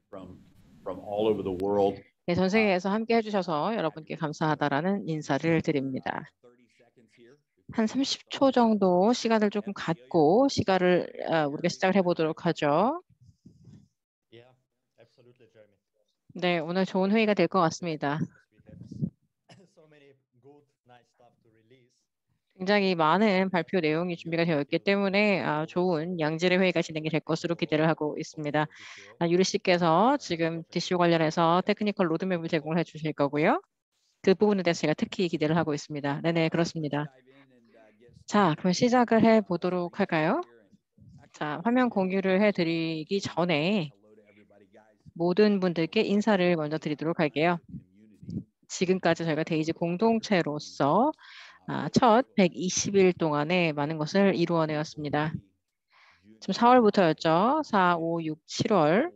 from all over the world. 네, 전 세계에서 함께 해주셔서 여러분께 감사하다라는 인사를 드립니다. 한 30초 정도 시간을 조금 갖고 우리가 시작을 해보도록 하죠. 네, 오늘 좋은 회의가 될 것 같습니다. 굉장히 많은 발표 내용이 준비가 되어 있기 때문에 좋은 양질의 회의가 진행이 될 것으로 기대를 하고 있습니다. 유리 씨께서 지금 DCO 관련해서 테크니컬 로드맵을 제공해 주실 거고요. 그 부분에 대해서 제가 특히 기대를 하고 있습니다. 네네, 그렇습니다. 자, 그럼 시작을 해보도록 할까요? 자, 화면 공유를 해드리기 전에 모든 분들께 인사를 먼저 드리도록 할게요. 지금까지 저희가 데이지 공동체로서 첫 120일 동안에 많은 것을 이루어내었습니다. 지금 4월부터였죠. 4, 5, 6, 7월.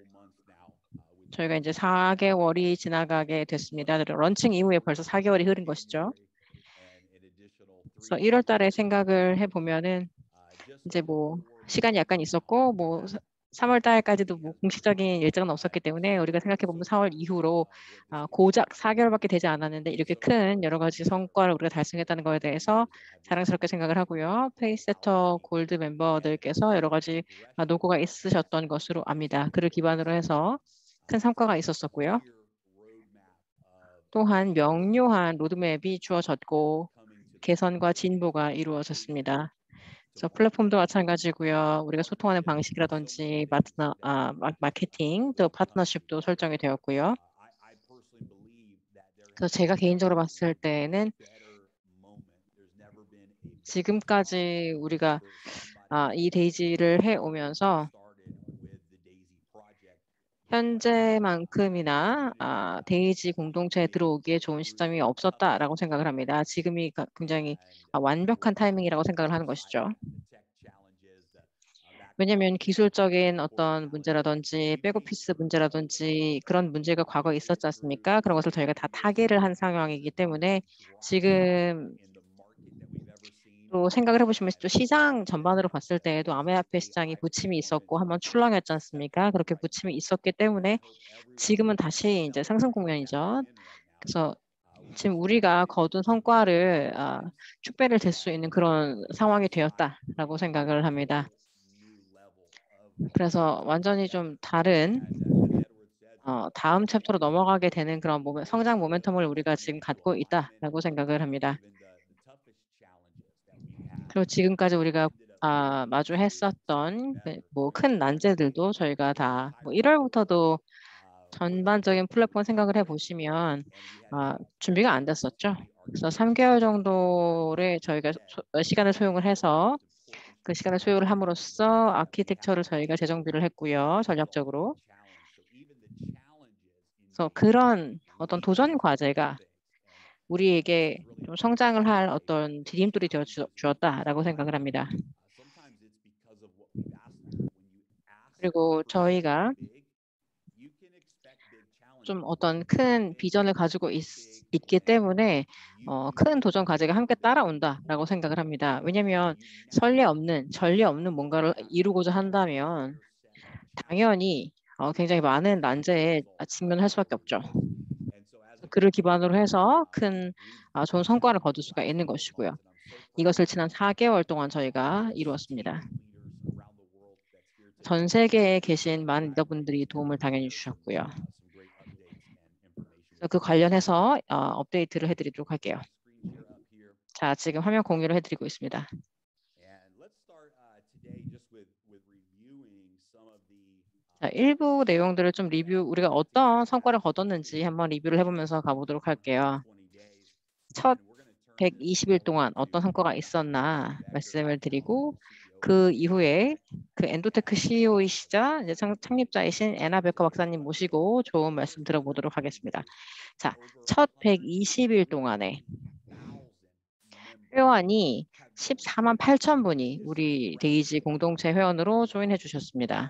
저희가 이제 4개월이 지나가게 됐습니다. 런칭 이후에 벌써 4개월이 흐른 것이죠. 그래서 1월 달에 생각을 해보면은 이제 뭐 시간이 약간 있었고 뭐 3월 달까지도 뭐 공식적인 일정은 없었기 때문에 우리가 생각해보면 4월 이후로 고작 4개월밖에 되지 않았는데 이렇게 큰 여러 가지 성과를 우리가 달성했다는 것에 대해서 자랑스럽게 생각을 하고요. 페이스세터 골드 멤버들께서 여러 가지 노고가 있으셨던 것으로 압니다. 그를 기반으로 해서 큰 성과가 있었었고요. 또한 명료한 로드맵이 주어졌고 개선과 진보가 이루어졌습니다. 그래서 플랫폼도 마찬가지고요. 우리가 소통하는 방식이라든지 마케팅, 또 파트너십도 설정이 되었고요. 그래서 제가 개인적으로 봤을 때는 지금까지 우리가 이 데이지를 해오면서 현재만큼이나 데이지 공동체에 들어오기에 좋은 시점이 없었다라고 생각을 합니다. 지금이 굉장히 완벽한 타이밍이라고 생각을 하는 것이죠. 왜냐하면 기술적인 어떤 문제라든지 백오피스 문제라든지 그런 문제가 과거에 있었지 않습니까? 그런 것을 저희가 다 타개를 한 상황이기 때문에 지금 또 생각을 해보시면 또 시장 전반으로 봤을 때에도 암호화폐 시장이 부침이 있었고 한번 출렁였지 않습니까? 그렇게 부침이 있었기 때문에 지금은 다시 이제 상승 국면이죠. 그래서 지금 우리가 거둔 성과를 축배를 댈 수 있는 그런 상황이 되었다라고 생각을 합니다. 그래서 완전히 좀 다른 다음 챕터로 넘어가게 되는 그런 성장 모멘텀을 우리가 지금 갖고 있다라고 생각을 합니다. 그리고 지금까지 우리가 마주했었던 뭐 큰 난제들도 저희가 다 1월부터도 전반적인 플랫폼 생각을 해보시면 준비가 안 됐었죠. 그래서 3개월 정도의 저희가 시간을 소용을 해서 그 시간을 소요를 함으로써 아키텍처를 저희가 재정비를 했고요. 전략적으로. 그래서 그런 어떤 도전 과제가 우리에게 좀 성장을 할 어떤 디딤돌이 되어 주었다라고 생각을 합니다. 그리고 저희가 좀 어떤 큰 비전을 가지고 있기 때문에 큰 도전 과제가 함께 따라온다라고 생각을 합니다. 왜냐하면 전례 없는 뭔가를 이루고자 한다면 당연히 굉장히 많은 난제에 직면할 수밖에 없죠. 그를 기반으로 해서 큰 좋은 성과를 거둘 수가 있는 것이고요. 이것을 지난 4개월 동안 저희가 이루었습니다. 전 세계에 계신 많은 리더분들이 도움을 당연히 주셨고요. 그 관련해서 업데이트를 해드리도록 할게요. 자, 지금 화면 공유를 해드리고 있습니다. 자, 일부 내용들을 좀 우리가 어떤 성과를 거뒀는지 한번 리뷰를 해보면서 가보도록 할게요. 첫 120일 동안 어떤 성과가 있었나 말씀을 드리고 그 이후에 그 엔도테크 CEO이시자 이제 창립자이신 애나 베커 박사님 모시고 좋은 말씀 들어보도록 하겠습니다. 자, 첫 120일 동안에 회원이 14만 8천 분이 우리 데이지 공동체 회원으로 조인해 주셨습니다.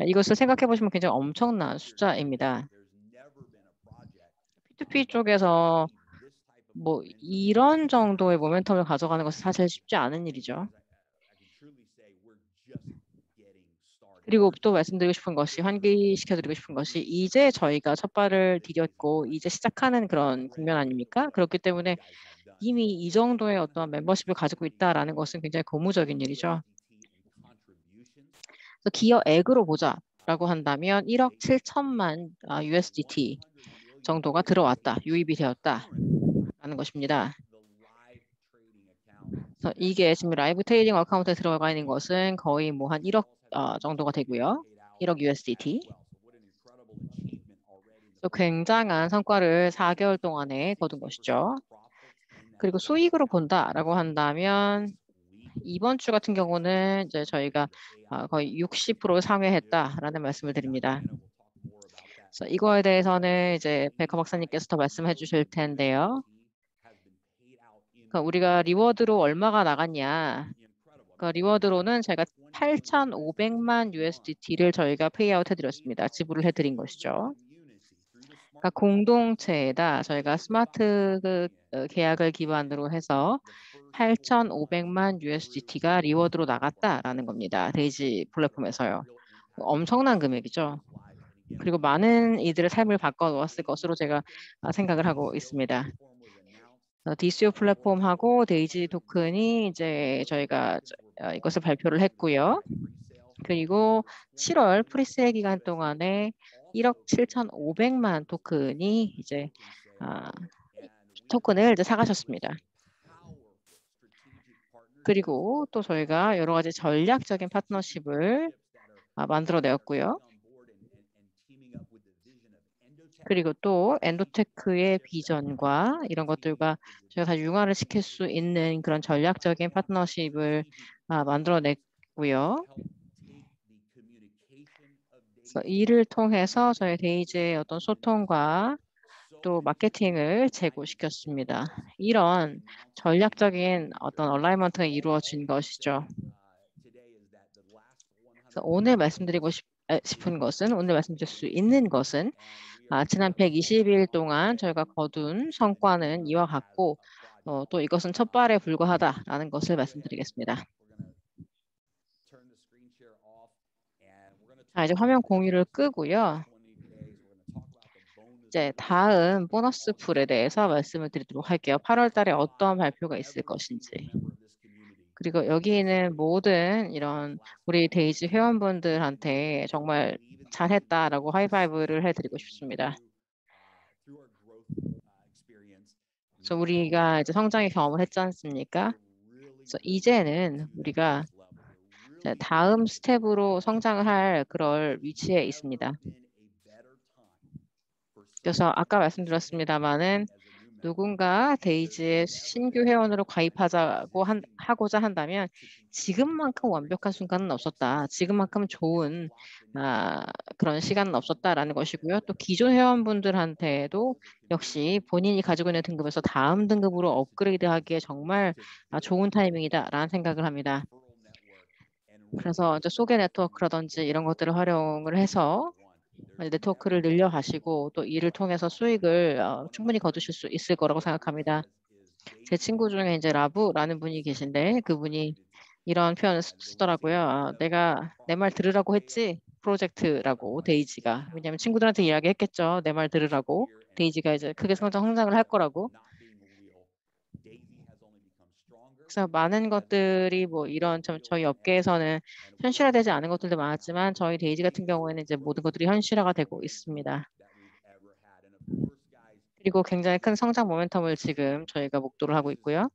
이것을 생각해 보시면 굉장히 엄청난 숫자입니다. P2P 쪽에서 뭐 이런 정도의 모멘텀을 가져가는 것은 사실 쉽지 않은 일이죠. 그리고 또 말씀드리고 싶은 것이 환기시켜드리고 싶은 것이 이제 저희가 첫 발을 디뎠고 이제 시작하는 그런 국면 아닙니까? 그렇기 때문에 이미 이 정도의 어떤 멤버십을 가지고 있다라는 것은 굉장히 고무적인 일이죠. 그래서 기여액으로 보자라고 한다면 1억 7천만 USDT 정도가 들어왔다, 유입이 되었다라는 것입니다. 그래서 이게 지금 라이브 트레이딩 어카운트에 들어가 있는 것은 거의 뭐 한 1억 정도가 되고요. 1억 USDT. 또 굉장한 성과를 4개월 동안에 거둔 것이죠. 그리고 수익으로 본다라고 한다면 이번 주 같은 경우는 이제 저희가 거의 60% 상회했다라는 말씀을 드립니다. 그래서 이거에 대해서는 이제 백화 박사님께서 더 말씀해 주실 텐데요. 그러니까 우리가 리워드로 얼마가 나갔냐? 그러니까 리워드로는 제가 8,500만 USDT를 저희가 페이아웃 해드렸습니다. 지불을 해드린 것이죠. 그러니까 공동체에다 저희가 스마트 계약을 기반으로 해서 8,500만 USDT가 리워드로 나갔다라는 겁니다. 데이지 플랫폼에서요. 엄청난 금액이죠. 그리고 많은 이들의 삶을 바꿔놓았을 것으로 제가 생각을 하고 있습니다. DCO 플랫폼하고 데이지 토큰이 이제 저희가 이것을 발표를 했고요. 그리고 7월 프리세일 기간 동안에 1억 7,500만 토큰이 이제 토큰을 이제 사가셨습니다. 그리고 또 저희가 여러 가지 전략적인 파트너십을 만들어내었고요. 그리고 또 엔도테크의 비전과 이런 것들과 저희가 다 융화를 시킬 수 있는 그런 전략적인 파트너십을 만들어냈고요. 그래서 이를 통해서 저희 데이지의 어떤 소통과 또 마케팅을 제고시켰습니다. 이런 전략적인 어떤 얼라이먼트가 이루어진 것이죠. 그래서 오늘 말씀드리고 싶은 것은, 오늘 말씀드릴 수 있는 것은 지난 120일 동안 저희가 거둔 성과는 이와 같고 또 이것은 첫 발에 불과하다라는 것을 말씀드리겠습니다. 이제 화면 공유를 끄고요. 이제 다음 보너스 풀에 대해서 말씀을 드리도록 할게요. 8월 달에 어떤 발표가 있을 것인지. 그리고 여기는 모든 이런 우리 데이지 회원분들한테 정말 잘했다라고 하이파이브를 해드리고 싶습니다. 그래서 우리가 이제 성장의 경험을 했지 않습니까? 그래서 이제는 우리가 다음 스텝으로 성장을 할 그럴 위치에 있습니다. 그래서 아까 말씀드렸습니다마는 누군가 데이지의 신규 회원으로 가입하자고 하고자 한다면 지금만큼 완벽한 순간은 없었다. 지금만큼 좋은 그런 시간은 없었다라는 것이고요. 또 기존 회원분들한테도 역시 본인이 가지고 있는 등급에서 다음 등급으로 업그레이드하기에 정말 좋은 타이밍이다라는 생각을 합니다. 그래서 이제 소개 네트워크라든지 이런 것들을 활용을 해서 네트워크를 늘려가시고 또 이를 통해서 수익을 충분히 거두실 수 있을 거라고 생각합니다. 제 친구 중에 이제 라부라는 분이 계신데 그분이 이런 표현을 쓰더라고요. 내가 내 말 들으라고 했지 프로젝트라고 데이지가. 왜냐하면 친구들한테 이야기했겠죠. 내 말 들으라고. 데이지가 이제 크게 성장을 할 거라고. 그래서 많은 것들이 뭐 이런 저희 업계에서는 현실화되지 않은 것들도 많았지만 저희 데이지 같은 경우에는 이제 모든 것들이 현실화가 되고 있습니다. 그리고 굉장히 큰 성장 모멘텀을 지금 저희가 목도를 하고 있고요.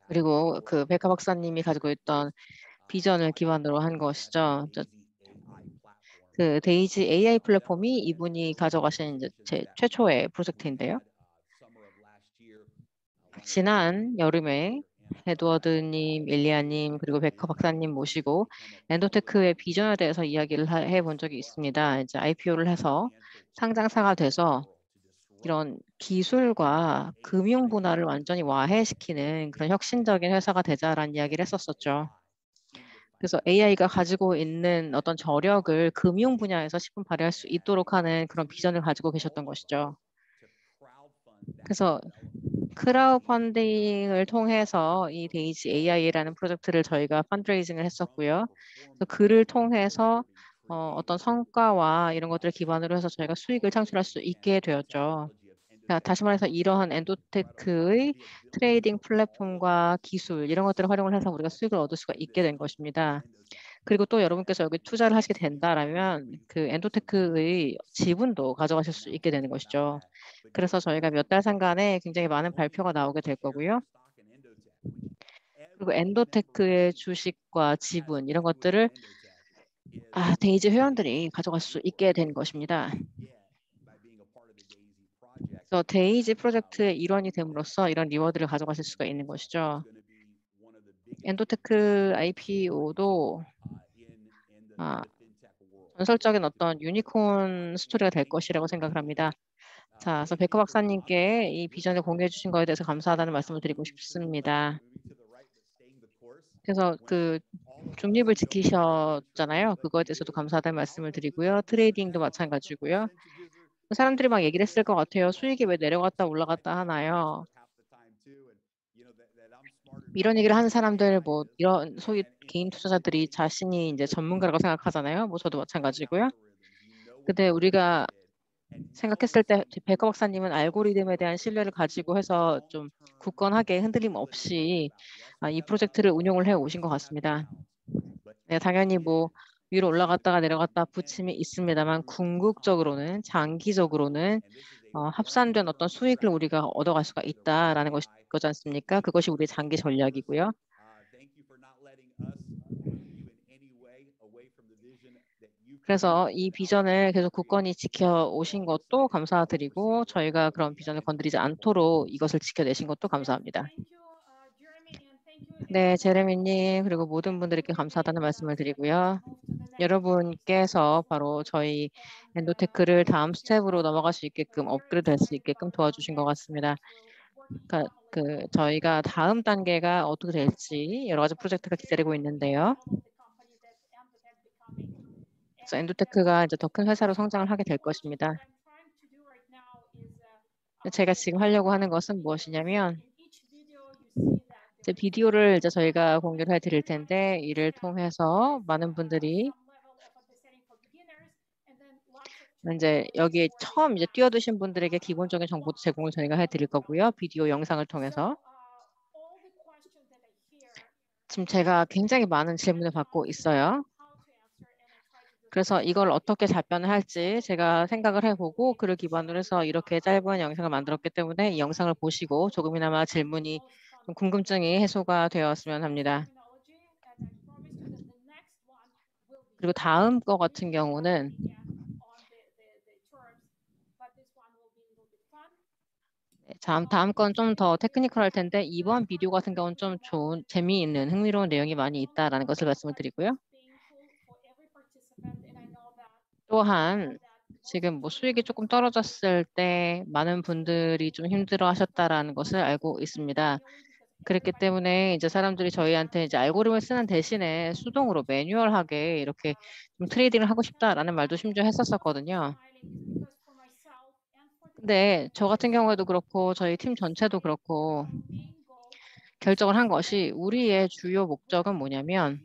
그리고 그 백화 박사님이 가지고 있던 비전을 기반으로 한 것이죠. 그 데이지 AI 플랫폼이 이분이 가져가신 이제 제 최초의 프로젝트인데요. 지난 여름에 에드워드님, 일리아님, 그리고 백화 박사님 모시고 엔도테크의 비전에 대해서 이야기를 해본 적이 있습니다. 이제 IPO를 해서 상장사가 돼서 이런 기술과 금융 분야를 완전히 와해시키는 그런 혁신적인 회사가 되자라는 이야기를 했었었죠. 그래서 AI가 가지고 있는 어떤 저력을 금융 분야에서 십분 발휘할 수 있도록 하는 그런 비전을 가지고 계셨던 것이죠. 그래서 크라우드 펀딩을 통해서 이 데이지 AI라는 프로젝트를 저희가 펀드레이징을 했었고요. 그래서 그를 통해서 어떤 성과와 이런 것들을 기반으로 해서 저희가 수익을 창출할 수 있게 되었죠. 그러니까 다시 말해서 이러한 엔도테크의 트레이딩 플랫폼과 기술 이런 것들을 활용을 해서 우리가 수익을 얻을 수가 있게 된 것입니다. 그리고 또 여러분께서 여기 투자를 하시게 된다라면 그 엔도테크의 지분도 가져가실 수 있게 되는 것이죠. 그래서 저희가 몇 달 상간에 굉장히 많은 발표가 나오게 될 거고요. 그리고 엔도테크의 주식과 지분 이런 것들을 데이지 회원들이 가져갈 수 있게 된 것입니다. 그래서 데이지 프로젝트의 일원이 됨으로써 이런 리워드를 가져가실 수가 있는 것이죠. 엔도테크 IPO도 전설적인 어떤 유니콘 스토리가 될 것이라고 생각을 합니다. 자, 그래서 백호 박사님께 이 비전을 공유해 주신 거에 대해서 감사하다는 말씀을 드리고 싶습니다. 그래서 그 중립을 지키셨잖아요. 그거에 대해서도 감사하다는 말씀을 드리고요. 트레이딩도 마찬가지고요. 사람들이 막 얘기를 했을 것 같아요. 수익이 왜 내려갔다 올라갔다 하나요? 이런 얘기를 하는 사람들, 뭐 이런 소위 개인 투자자들이 자신이 이제 전문가라고 생각하잖아요. 뭐 저도 마찬가지고요. 근데 우리가 생각했을 때 백호 박사님은 알고리즘에 대한 신뢰를 가지고 해서 좀 굳건하게 흔들림 없이 이 프로젝트를 운용을 해 오신 것 같습니다. 네, 당연히 뭐 위로 올라갔다가 내려갔다 부침이 있습니다만 궁극적으로는 장기적으로는 합산된 어떤 수익을 우리가 얻어갈 수가 있다라는 거지 않습니까? 그것이 우리의 장기 전략이고요. 그래서 이 비전을 계속 굳건히 지켜오신 것도 감사드리고 저희가 그런 비전을 건드리지 않도록 이것을 지켜내신 것도 감사합니다. 네, 제레미님 그리고 모든 분들께 감사하다는 말씀을 드리고요. 여러분께서 바로 저희 엔도테크를 다음 스텝으로 넘어갈 수 있게끔 업그레이드 될 수 있게끔 도와주신 것 같습니다. 그러니까 저희가 다음 단계가 어떻게 될지 여러 가지 프로젝트가 기다리고 있는데요. 그래서 엔도테크가 이제 더 큰 회사로 성장을 하게 될 것입니다. 제가 지금 하려고 하는 것은 무엇이냐면 이제 비디오를 이제 저희가 공유를 해드릴 텐데 이를 통해서 많은 분들이 이제 여기에 처음 이제 뛰어드신 분들에게 기본적인 정보 제공을 저희가 해드릴 거고요. 비디오 영상을 통해서. 지금 제가 굉장히 많은 질문을 받고 있어요. 그래서 이걸 어떻게 답변을 할지 제가 생각을 해보고 그를 기반으로 해서 이렇게 짧은 영상을 만들었기 때문에 이 영상을 보시고 조금이나마 질문이 좀 궁금증이 해소가 되었으면 합니다. 그리고 다음 거 같은 경우는 다음 건 좀 더 테크니컬할 텐데 이번 비디오 같은 경우는 좀 좋은 재미있는 흥미로운 내용이 많이 있다라는 것을 말씀을 드리고요. 또한 지금 뭐 수익이 조금 떨어졌을 때 많은 분들이 좀 힘들어 하셨다라는 것을 알고 있습니다. 그랬기 때문에 이제 사람들이 저희한테 이제 알고리즘을 쓰는 대신에 수동으로 매뉴얼하게 이렇게 좀 트레이딩을 하고 싶다라는 말도 심지어 했었거든요. 근데 저 같은 경우에도 그렇고 저희 팀 전체도 그렇고 결정을 한 것이 우리의 주요 목적은 뭐냐면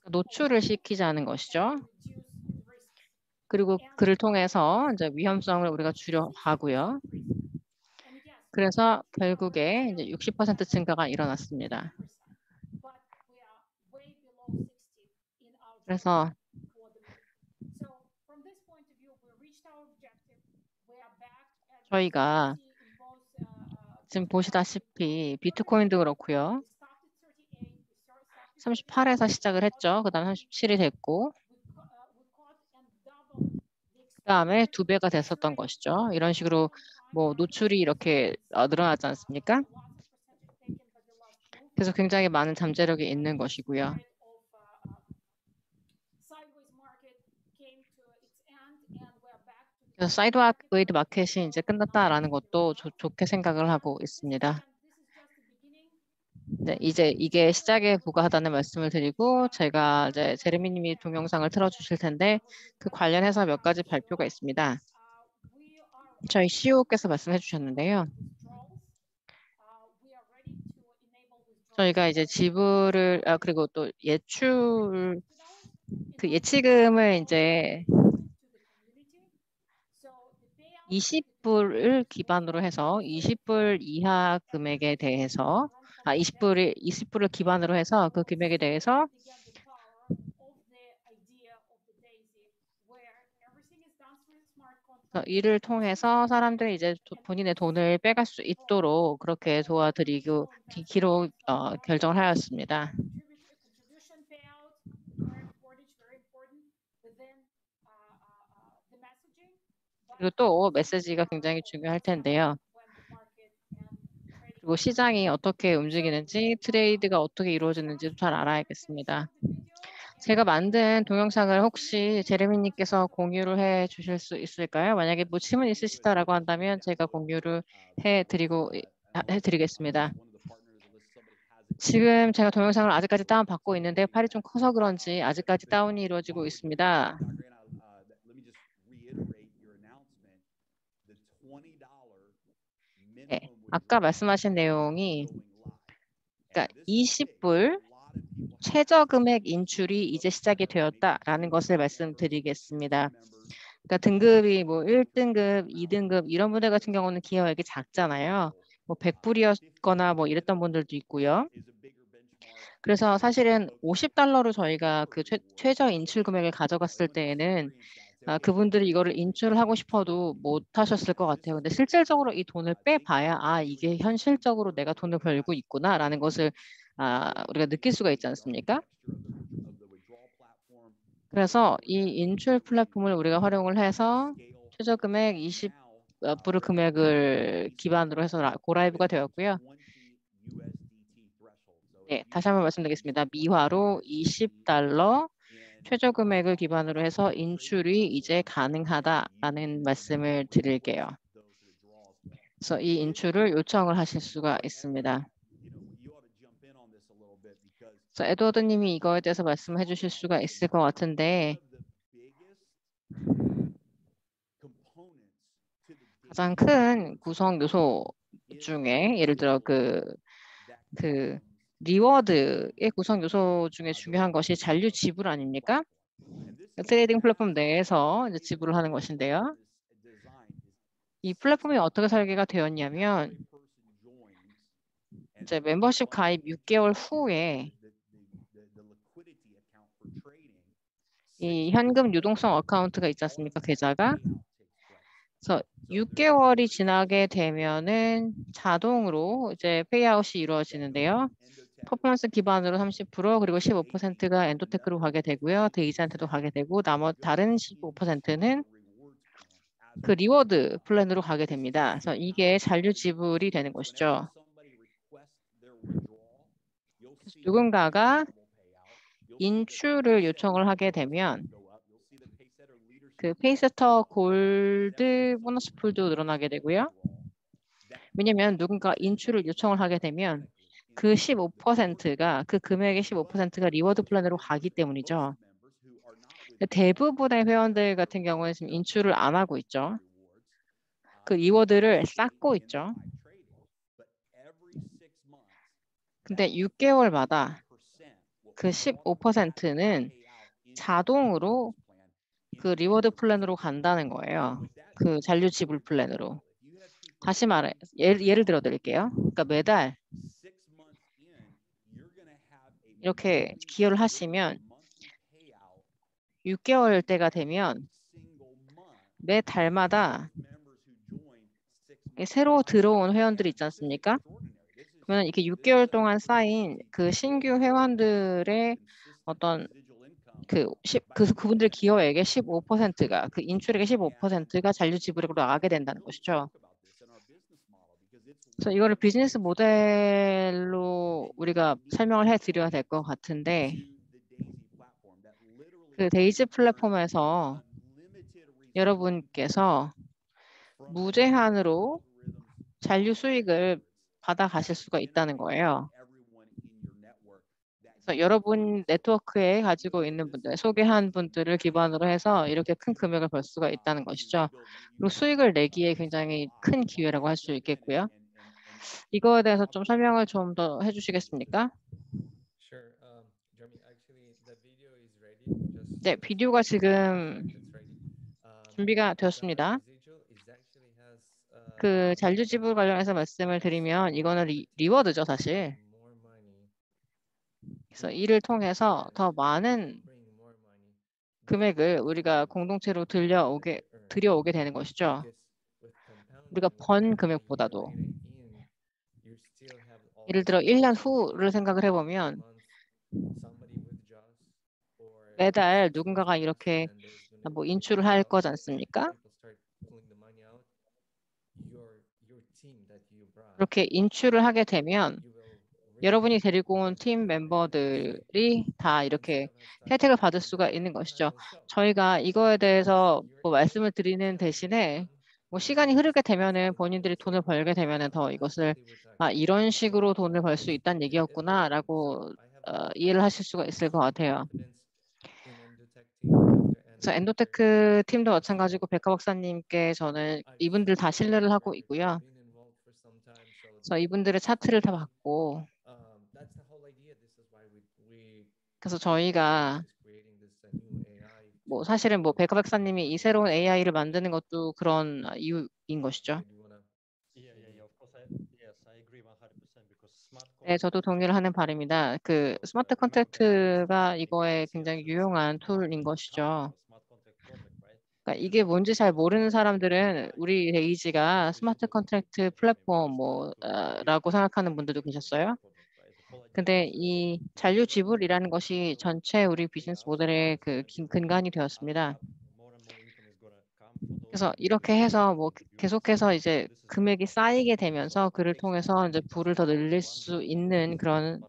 노출을 시키자는 것이죠. 그리고 그를 통해서 이제 위험성을 우리가 줄여가고요. 그래서 결국에 이제 60% 증가가 일어났습니다. 그래서 저희가 지금 보시다시피 비트코인도 그렇고요. 38에서 시작을 했죠. 그 다음 37이 됐고 그 다음에 2배가 됐었던 것이죠. 이런 식으로 뭐 노출이 이렇게 늘어나지 않습니까? 그래서 굉장히 많은 잠재력이 있는 것이고요. 그래서 사이드웨이드 마켓이 이제 끝났다라는 것도 좋게 생각을 하고 있습니다. 네, 이제 이게 시작에 불과하다는 말씀을 드리고 제가 이제 제레미님이 동영상을 틀어주실 텐데 그 관련해서 몇 가지 발표가 있습니다. 저희 CEO께서 말씀해 주셨는데요. 저희가 이제 지불을 그리고 또 예출 그 예치금을 이제 20불을 기반으로 해서 20불 이하 금액에 대해서 20불을 기반으로 해서 그 금액에 대해서 이를 통해서 사람들이 이제 본인의 돈을 빼갈 수 있도록 그렇게 도와드리고 기로 결정을 하였습니다. 그리고 또 메시지가 굉장히 중요할 텐데요. 그리고 시장이 어떻게 움직이는지, 트레이드가 어떻게 이루어지는지도 잘 알아야겠습니다. 제가 만든 동영상을 혹시 제레미님께서 공유를 해 주실 수 있을까요? 만약에 뭐 질문 있으시다라고 한다면 제가 공유를 해드리겠습니다. 지금 제가 동영상을 아직까지 다운받고 있는데 팔이 좀 커서 그런지 아직까지 다운이 이루어지고 있습니다. 네, 아까 말씀하신 내용이 그러니까 20불 최저 금액 인출이 이제 시작이 되었다라는 것을 말씀드리겠습니다. 그러니까 등급이 뭐 1등급, 2등급 이런 분들 같은 경우는 기여액이 작잖아요. 뭐 100불이었거나 뭐 이랬던 분들도 있고요. 그래서 사실은 $50로 저희가 그 최저 인출 금액을 가져갔을 때에는 그분들이 이거를 인출을 하고 싶어도 못 하셨을 것 같아요. 근데 실질적으로 이 돈을 빼봐야 이게 현실적으로 내가 돈을 벌고 있구나라는 것을 우리가 느낄 수가 있지 않습니까? 그래서 이 인출 플랫폼을 우리가 활용을 해서 최저 금액 20불 금액을 기반으로 해서 고라이브가 되었고요. 네, 다시 한번 말씀드리겠습니다. 미화로 $20 최저 금액을 기반으로 해서 인출이 이제 가능하다라는 말씀을 드릴게요. 그래서 이 인출을 요청을 하실 수가 있습니다. 그래서 에드워드 님이 이거에 대해서 말씀해 주실 수가 있을 것 같은데 가장 큰 구성 요소 중에 예를 들어 그 리워드의 구성 요소 중에 중요한 것이 잔류 지불 아닙니까? 트레이딩 플랫폼 내에서 이제 지불을 하는 것인데요. 이 플랫폼이 어떻게 설계가 되었냐면 이제 멤버십 가입 6개월 후에 이 현금 유동성 어카운트가 있지 않습니까? 계좌가. 그래서 6개월이 지나게 되면은 자동으로 이제 페이아웃이 이루어지는데요. 퍼포먼스 기반으로 30% 그리고 15%가 엔도테크로 가게 되고요. 데이지한테도 가게 되고 다른 15%는 그 리워드 플랜으로 가게 됩니다. 그래서 이게 잔류 지불이 되는 것이죠. 누군가가 인출을 요청을 하게 되면 그 페이세터 골드 보너스 풀도 늘어나게 되고요. 왜냐하면 누군가 인출을 요청을 하게 되면 그 15%가 그 금액의 15%가 리워드 플랜으로 가기 때문이죠. 대부분의 회원들 같은 경우는 지금 인출을 안 하고 있죠. 그 리워드를 쌓고 있죠. 근데 6개월마다 그 15%는 자동으로 그 리워드 플랜으로 간다는 거예요. 그 잔류 지불 플랜으로. 다시 말해, 예를 들어 드릴게요. 그러니까 매달 이렇게 기여를 하시면 6개월 때가 되면 매 달마다 새로 들어온 회원들이 있지 않습니까? 그러면 이렇게 6개월 동안 쌓인 그 신규 회원들의 어떤 그분들 기여액의 15%가 그 인출액의 15%가 잔류 지불액으로 나가게 된다는 것이죠. 그래서 이거를 비즈니스 모델로 우리가 설명을 해드려야 될 것 같은데 그 데이지 플랫폼에서 여러분께서 무제한으로 잔류 수익을 받아 가실 수가 있다는 거예요. 그래서 여러분 네트워크에 가지고 있는 분들, 소개한 분들을 기반으로 해서 이렇게 큰 금액을 벌 수가 있다는 것이죠. 그리고 수익을 내기에 굉장히 큰 기회라고 할 수 있겠고요. 이거에 대해서 좀 설명을 좀 더 해주시겠습니까? Sure. Jeremy, actually, the video is ready. 네, Just 비디오가 wait for a 지금 sec. It's ready. 준비가 The 되었습니다. residual is actually has 그 잔류지불 관련해서 말씀을 드리면 이거는 리워드죠, 사실. more money. 그래서 이를 통해서 더 많은 Bring more money. 금액을 우리가 공동체로 들여오게 되는 것이죠. Because with 우리가 compounding, 번 when you put 금액보다도. data in, you still have all 예를 the 들어 1년 information. 후를 생각을 해보면 Month, somebody withdraws, or 매달 6 months 누군가가 pass, 이렇게 and there's gonna 뭐 be 인출을 할 거지 withdrawals, and 않습니까? people start pulling the money out. Your team that you brought, 그렇게 인출을 하게 되면 you will 여러분이 retain 데리고 온 that 팀 information 멤버들이 다 이렇게 instead of us talking 혜택을 about 받을 it. 수가 있는 I 것이죠. will show. 저희가 이거에 대해서 Your 뭐 AI 말씀을 드리는 tells you 대신에 one, 뭐 and 시간이 then 흐르게 it's 되면은 perfectly fine. 본인들이 돈을 So 벌게 되면은 더 that's 이것을 what they were talking 이런 about. 식으로 돈을 벌 수 있다는 It worked. 얘기였구나라고 So I have the 이해를 하실 수가 있을 것 같아요. confidence in Endotech team, Dr. Anna 그래서 Tucker. 엔도테크 팀도 마찬가지고 백화 박사님께 저는 이분들 다 신뢰를 하고 있고요. Been involved for some time, so 그래서 이분들의 차트를 다 봤고 that's the whole idea. This is why we 그래서 저희가 is creating this new AI. 뭐 사실은 뭐 백화 박사님이 이 새로운 AI를 만드는 것도 그런 이유인 것이죠. Do you wanna? Of course, yes, I agree 100% because smart 네, 저도 동의를 하는 바입니다. 그 스마트 컨트랙트가 이거에 굉장히 유용한 툴인 것이죠. 그러니까 이게 뭔지 잘 모르는 사람들은 우리 데이지가 스마트 컨트랙트 플랫폼 라고 생각하는 분들도 계셨어요. 근데 이 잔류 지불이라는 것이 전체 우리 비즈니스 모델의 그 근간이 되었습니다. 그래서 이렇게 해서 뭐 계속해서 이제 금액이 쌓이게 되면서 그를 통해서 이제 부를 더 늘릴 수 있는 그런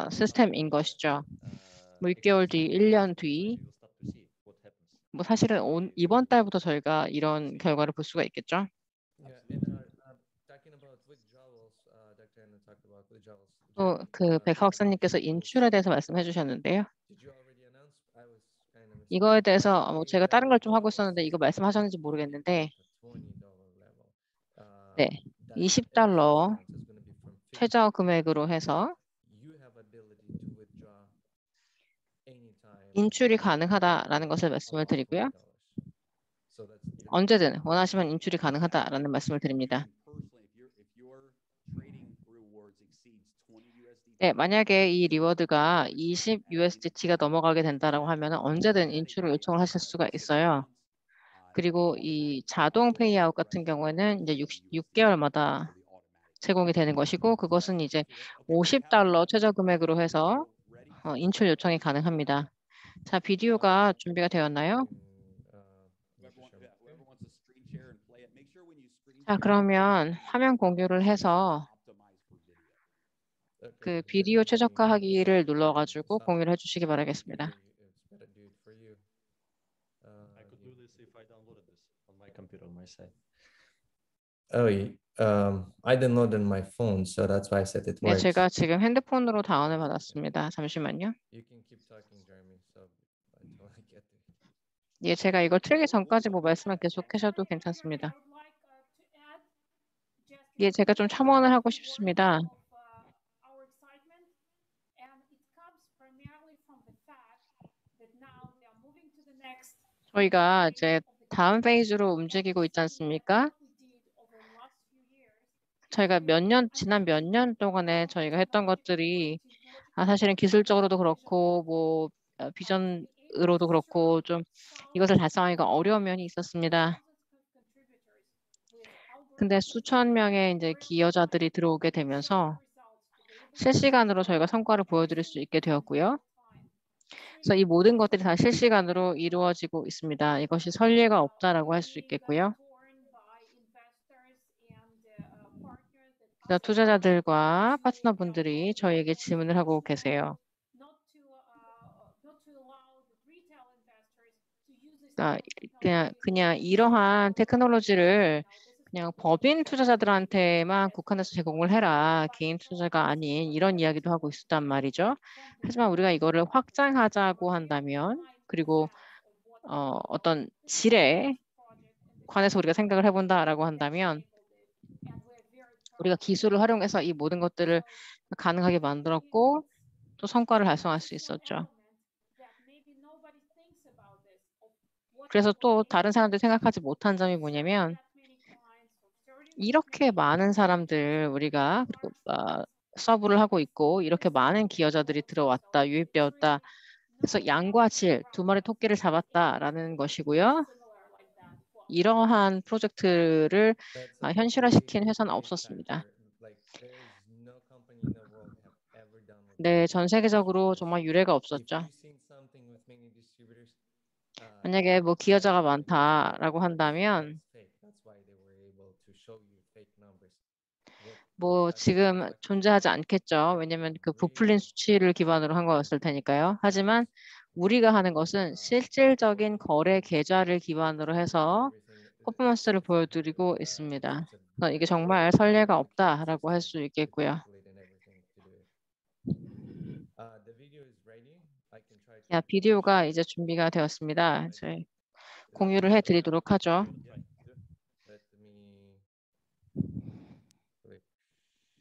시스템인 것이죠. 뭐 6개월 뒤, 1년 뒤, 뭐 사실은 이번 달부터 저희가 이런 결과를 볼 수가 있겠죠. Yeah, and talking about withdrawals, Dr. Anna talked about withdrawals. 또 그 백하 박사님께서 인출에 대해서 말씀해 주셨는데요. Did you already announce? I was kind of 이거에 mistaken. 대해서 뭐 제가 다른 걸 좀 하고 Withdrawals 있었는데 이거 is 말씀하셨는지 going to 모르겠는데 be at $20 level. 네, That initial $20 balance is going to be from 50. 최저 금액으로 해서 You have ability to withdraw anytime. 인출이 가능하다라는 것을 말씀을 드리고요. So that's your 언제든 원하시면 인출이 가능하다라는 말씀을 드립니다. 네, 만약에 이 리워드가 20 USDT가 넘어가게 된다라고 하면 언제든 인출을 요청을 하실 수가 있어요. 그리고 이 자동 페이아웃 같은 경우에는 이제 6개월마다 제공이 되는 것이고 그것은 이제 $50 최저 금액으로 해서 인출 요청이 가능합니다. 자, 비디오가 준비가 되었나요? 자, 그러면 화면 공유를 해서 그 비디오 최적화하기를 눌러가지고 공유를 해주시기 바라겠습니다. I could do this if I downloaded this on my computer on my side. Oh, I downloaded my phone, so that's why I said it 네, works. 제가 지금 핸드폰으로 다운을 받았습니다. 잠시만요. You can keep talking, Jeremy. So until I get there. 예, 제가 이걸 틀기 전까지 뭐 말씀을 계속하셔도 괜찮습니다. 예, 제가 좀 첨언을 하고 싶습니다. 저희가 이제 다음 페이지로 움직이고 있지 않습니까? 저희가 지난 몇 년 동안에 저희가 했던 것들이 사실은 기술적으로도 그렇고 뭐 비전으로도 그렇고 좀 이것을 달성하기가 어려운 면이 있었습니다. 근데 수천 명의 이제 기여자들이 들어오게 되면서 실시간으로 저희가 성과를 보여드릴 수 있게 되었고요. 그래서 이 모든 것들이 다 실시간으로 이루어지고 있습니다. 이것이 선례가 없다라고 할 수 있겠고요. 투자자들과 파트너분들이 저희에게 질문을 하고 계세요. 그냥 이러한 테크놀로지를 그냥 법인 투자자들한테만 국한해서 제공을 해라. 개인 투자가 아닌 이런 이야기도 하고 있었단 말이죠. 하지만 우리가 이거를 확장하자고 한다면 그리고 어떤 질에 관해서 우리가 생각을 해본다라고 한다면 우리가 기술을 활용해서 이 모든 것들을 가능하게 만들었고 또 성과를 달성할 수 있었죠. 그래서 또 다른 사람들이 생각하지 못한 점이 뭐냐면 이렇게 많은 사람들 우리가 그리고 서브를 하고 있고 이렇게 많은 기여자들이 들어왔다, 유입되었다. 그래서 양과 질, 두 마리 토끼를 잡았다라는 것이고요. 이러한 프로젝트를 That's a 현실화시킨 completely 회사는 different 없었습니다. factor. Like there is no company in the world have ever done what 네, Magnet 전 Distributors 세계적으로 does. 정말 유례가 If 없었죠. you've seen something with Magnet Distributors, 만약에 뭐 that 기여자가 was just 많다라고 fake. 한다면 That's fake. That's why they were able to show you fake numbers. What 뭐 us, 지금 what 존재하지 we 않겠죠. are 왜냐하면 doing 그 부풀린 really 수치를 기반으로 한 거였을 테니까요. 하지만 우리가 하는 것은 실질적인 거래 계좌를 기반으로 해서 퍼포먼스를 보여드리고 있습니다. 그래서 이게 정말 선례가 없다라고 할 수 있겠고요. 야, 비디오가 이제 준비가 되었습니다. 이제 공유를 해드리도록 하죠. Let me click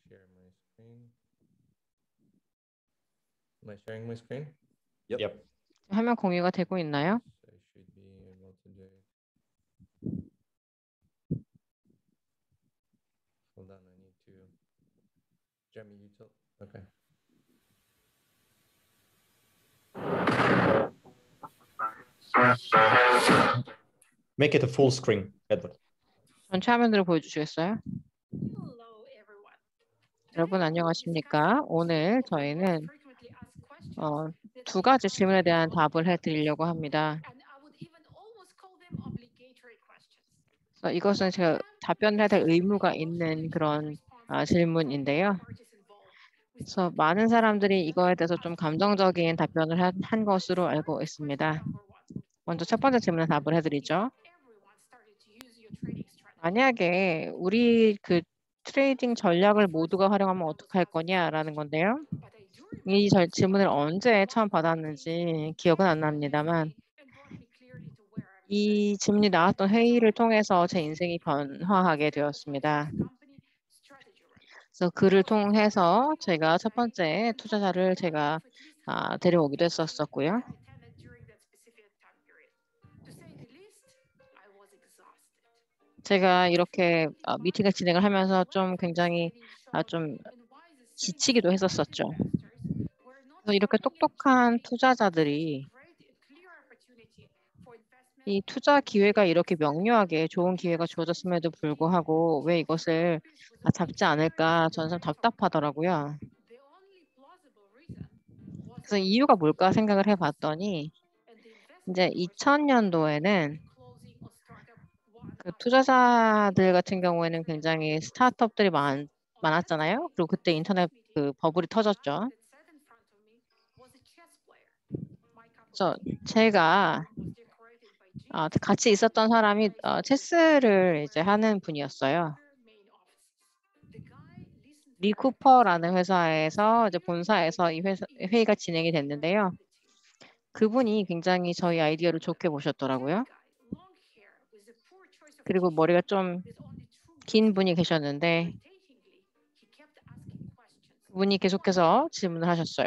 share my screen. Am I sharing my screen? Yep. 화면 공유가 되고 있나요? I should be able to do it. Hold on, I need to. Jeremy, you tell. Okay. Make it a full screen, Edward. 전체 화면으로 보여주시겠어요? 여러분 안녕하십니까? 오늘 저희는 두 가지 질문에 대한 답을 해드리려고 합니다. 그래서 이것은 제가 답변을 해야 될 의무가 있는 그런 질문인데요. 그래서 많은 사람들이 이거에 대해서 좀 감정적인 답변을 한 것으로 알고 있습니다. 먼저 첫 번째 질문에 답을 해드리죠. 만약에 우리 그 트레이딩 전략을 모두가 활용하면 어떻게 할 거냐라는 건데요. 이 질문을 언제 처음 받았는지 기억은 안 납니다만 이 질문이 나왔던 회의를 통해서 제 인생이 변화하게 되었습니다. 그래서 그를 통해서 제가 첫 번째 투자자를 제가 데려오기도 했었고요. 제가 이렇게 미팅을 진행을 하면서 좀 굉장히 좀 지치기도 했었죠. 그래서 이렇게 똑똑한 투자자들이 이 투자 기회가 이렇게 명료하게 좋은 기회가 주어졌음에도 불구하고 왜 이것을 잡지 않을까 저는 좀 답답하더라고요. 그래서 이유가 뭘까 생각을 해봤더니 이제 2000년도에는 그 투자자들 같은 경우에는 굉장히 스타트업들이 많았잖아요. 그리고 그때 인터넷 그 버블이 터졌죠. 그래서 제가 같이 있었던 사람이 체스를 이제 하는 분이었어요. 리 쿠퍼라는 회사에서 이제 본사에서 이 회의가 진행이 됐는데요. 그분이 굉장히 저희 아이디어를 좋게 보셨더라고요. 그리고 머리가 좀 긴 분이 계셨는데 그분이 계속해서 질문을 하셨어요.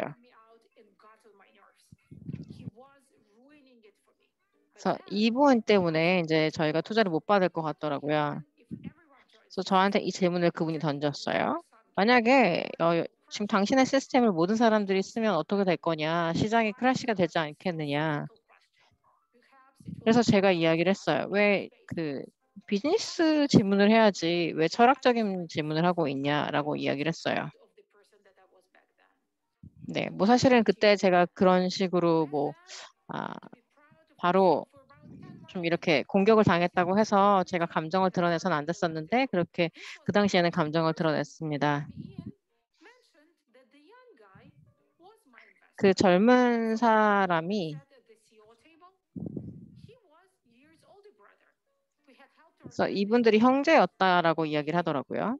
그래서 이분 때문에 이제 저희가 투자를 못 받을 것 같더라고요. 그래서 저한테 이 질문을 그분이 던졌어요. 만약에 지금 당신의 시스템을 모든 사람들이 쓰면 어떻게 될 거냐? 시장이 크래시가 되지 않겠느냐? 그래서 제가 이야기를 했어요. 왜 그 비즈니스 질문을 해야지 왜 철학적인 질문을 하고 있냐라고 이야기를 했어요. 네, 뭐 사실은 그때 제가 그런 식으로 뭐 바로 좀 이렇게 공격을 당했다고 해서 제가 감정을 드러내서는 안 됐었는데 그렇게 그 당시에는 감정을 드러냈습니다. 그 젊은 사람이 그래서 이분들이 형제였다라고 이야기를 하더라고요.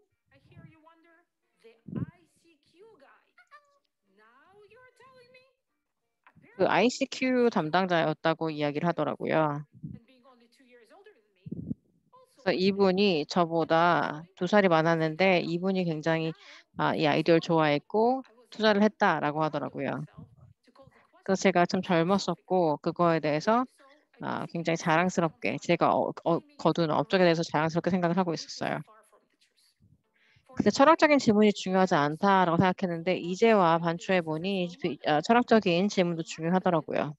그 ICQ 담당자였다고 이야기를 하더라고요. 그래서 이분이 저보다 2살이 많았는데 이분이 굉장히 이 아이디어를 좋아했고 투자를 했다라고 하더라고요. 그래서 제가 좀 젊었었고 그거에 대해서 굉장히 자랑스럽게 제가 거둔 업적에 대해서 자랑스럽게 생각을 하고 있었어요. 근데 철학적인 질문이 중요하지 않다라고 생각했는데 이제와 반추해 보니 철학적인 질문도 중요하더라고요.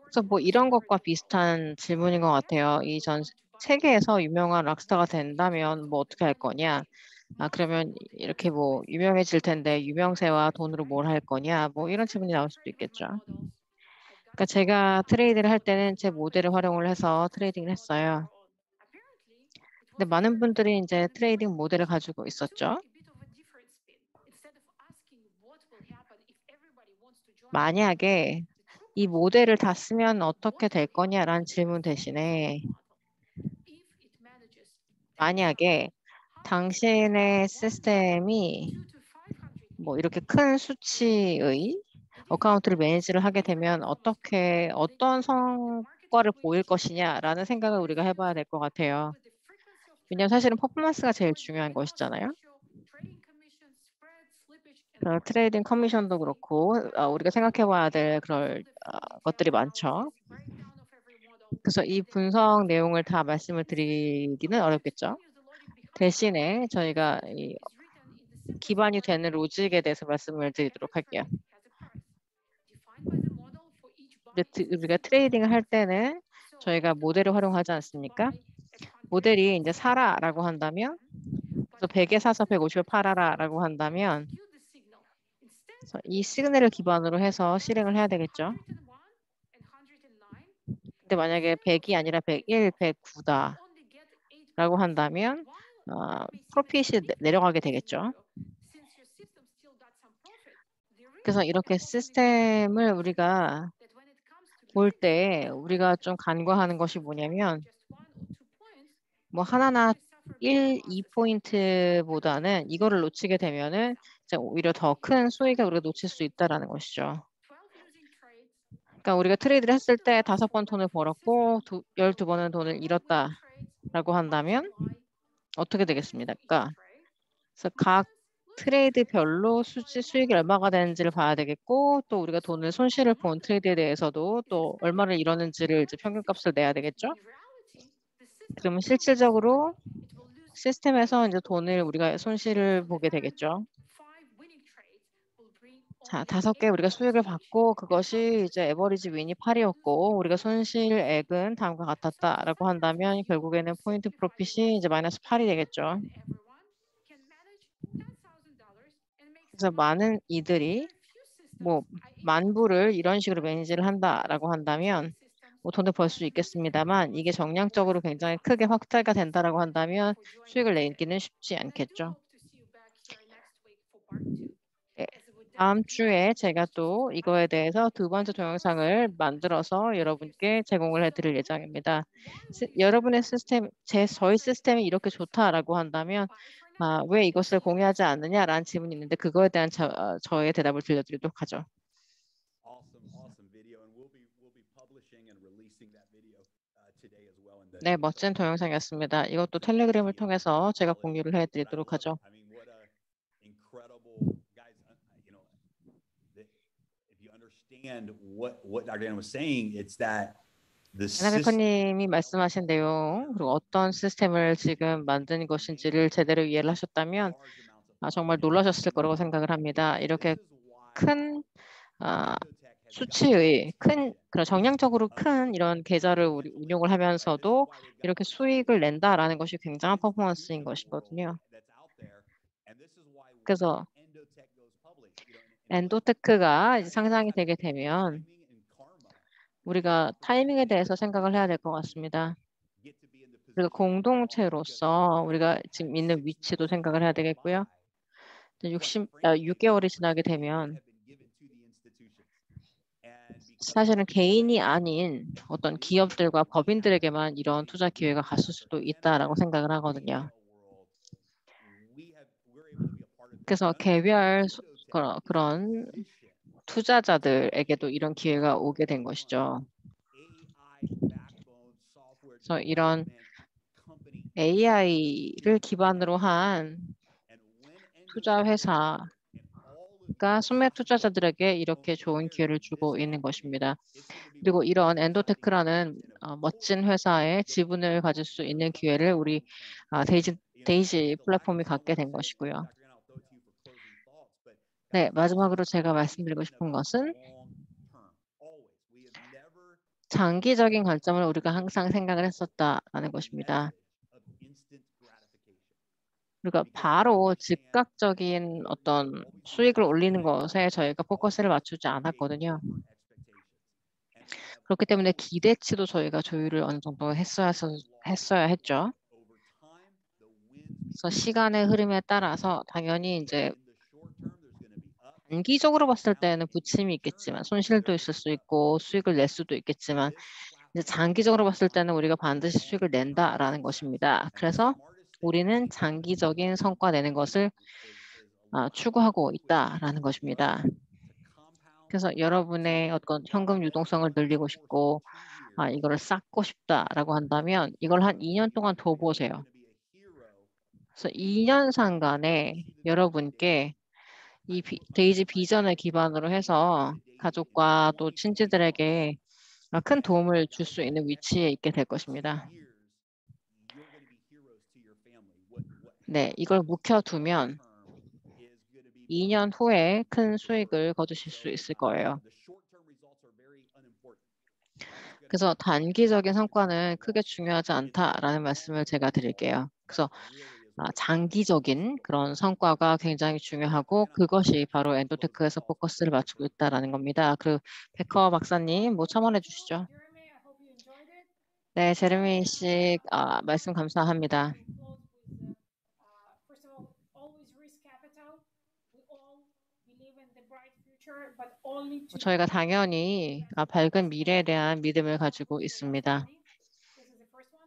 그래서 뭐 이런 것과 비슷한 질문인 것 같아요. 이 전 세계에서 유명한 락스타가 된다면 뭐 어떻게 할 거냐? 그러면 이렇게 뭐 유명해질 텐데 유명세와 돈으로 뭘 할 거냐? 뭐 이런 질문이 나올 수도 있겠죠. 그러니까 제가 트레이드를 할 때는 제 모델을 활용을 해서 트레이딩을 했어요. 근데 많은 분들이 이제 트레이딩 모델을 가지고 있었죠. 만약에 이 모델을 다 쓰면 어떻게 될 거냐라는 질문 대신에 만약에 당신의 시스템이 뭐 이렇게 큰 수치의 어카운트를 매니지를 하게 되면 어떤 성과를 보일 것이냐라는 생각을 우리가 해봐야 될 것 같아요. 왜냐하면 사실은 퍼포먼스가 제일 중요한 것이잖아요. 트레이딩 커미션도 그렇고 우리가 생각해봐야 될 그럴 것들이 많죠. 그래서 이 분석 내용을 다 말씀을 드리기는 어렵겠죠. 대신에 저희가 이 기반이 되는 로직에 대해서 말씀을 드리도록 할게요. 우리가 트레이딩을 할 때는 저희가 모델을 활용하지 않습니까? 모델이 이제 사라라고 한다면 그래서 100에 사서 150을 팔아라라고 한다면 그래서 이 시그널을 기반으로 해서 실행을 해야 되겠죠. 근데 만약에 100이 아니라 101, 109다 라고 한다면 프로핏이 내려가게 되겠죠. 그래서 이렇게 시스템을 우리가 볼 때 우리가 좀 간과하는 것이 뭐냐면 뭐 하나나 1, 2포인트보다는 이거를 놓치게 되면은 이제 오히려 더 큰 수익을 우리가 놓칠 수 있다라는 것이죠. 그러니까 우리가 트레이드를 했을 때 5번 돈을 벌었고 12번은 돈을 잃었다라고 한다면 어떻게 되겠습니까? 그래서 각 트레이드별로 수익이 얼마가 되는지를 봐야 되겠고 또 우리가 돈을 손실을 본 트레이드에 대해서도 또 얼마를 잃었는지를 이제 평균값을 내야 되겠죠. 그러면 실질적으로 시스템에서 이제 돈을 우리가 손실을 보게 되겠죠. 자, 5개 우리가 수익을 받고 그것이 이제 에버리지 윈이 8이었고 우리가 손실액은 다음과 같았다라고 한다면 결국에는 포인트 프로핏이 이제 마이너스 8이 되겠죠. 그래서 많은 이들이 뭐 10,000불을 이런 식으로 매니지를 한다라고 한다면 뭐 돈을 벌 수 있겠습니다만 이게 정량적으로 굉장히 크게 확대가 된다라고 한다면 수익을 내기는 쉽지 않겠죠. 네. 다음 주에 제가 또 이거에 대해서 2번째 동영상을 만들어서 여러분께 제공을 해드릴 예정입니다. 여러분의 시스템, 저희 시스템이 이렇게 좋다라고 한다면 왜 이것을 공유하지 않느냐라는 질문이 있는데 그거에 대한 저의 대답을 들려드리도록 하죠. 네, 멋진 동영상이었습니다. 이것도 텔레그램을 통해서 제가 공유를 해드리도록 하죠. 베커님이 말씀하신 내용 그리고 어떤 시스템을 지금 만든 것인지를 제대로 이해를 하셨다면 정말 놀라셨을 거라고 생각을 합니다. 이렇게 큰 수치의 그런 정량적으로 큰 이런 계좌를 운용을 하면서도 이렇게 수익을 낸다라는 것이 굉장한 퍼포먼스인 것이거든요. 그래서 엔도테크가 이제 상장이 되게 되면 우리가 타이밍에 대해서 생각을 해야 될 것 같습니다. 우리가 공동체로서 우리가 지금 있는 위치도 생각을 해야 되겠고요. 6개월이 지나게 되면 사실은 개인이 아닌 어떤 기업들과 법인들에게만 이런 투자 기회가 갔을 수도 있다라고 생각을 하거든요. 그래서 개별 그런 투자자들에게도 이런 기회가 오게 된 것이죠. 그래서 이런 AI를 기반으로 한 투자 회사가 소매 투자자들에게 이렇게 좋은 기회를 주고 있는 것입니다. 그리고 이런 엔도테크라는 멋진 회사의 지분을 가질 수 있는 기회를 우리 데이지 플랫폼이 갖게 된 것이고요. 네, 마지막으로 제가 말씀드리고 싶은 것은 장기적인 관점을 우리가 항상 생각을 했었다라는 것입니다. 우리가 바로 즉각적인 어떤 수익을 올리는 것에 저희가 포커스를 맞추지 않았거든요. 그렇기 때문에 기대치도 저희가 조율을 어느 정도 했어야 했죠. 그래서 시간의 흐름에 따라서 당연히 이제 단기적으로 봤을 때는 부침이 있겠지만 손실도 있을 수 있고 수익을 낼 수도 있겠지만 이제 장기적으로 봤을 때는 우리가 반드시 수익을 낸다라는 것입니다. 그래서 우리는 장기적인 성과 내는 것을 추구하고 있다라는 것입니다. 그래서 여러분의 어떤 현금 유동성을 늘리고 싶고 이거를 쌓고 싶다라고 한다면 이걸 한 2년 동안 더 보세요. 그래서 2년 상간에 여러분께 이 데이지 비전을 기반으로 해서 가족과 또 친지들에게 큰 도움을 줄 수 있는 위치에 있게 될 것입니다. 네, 이걸 묵혀두면 2년 후에 큰 수익을 거두실 수 있을 거예요. 그래서 단기적인 성과는 크게 중요하지 않다라는 말씀을 제가 드릴게요. 그래서 장기적인 그런 성과가 굉장히 중요하고 그것이 바로 엔도테크에서 포커스를 맞추고 있다라는 겁니다. 그리고 베커 박사님 뭐 첨언해 주시죠. 네, 제레미 씨 말씀 감사합니다. 저희가 당연히 밝은 미래에 대한 믿음을 가지고 있습니다.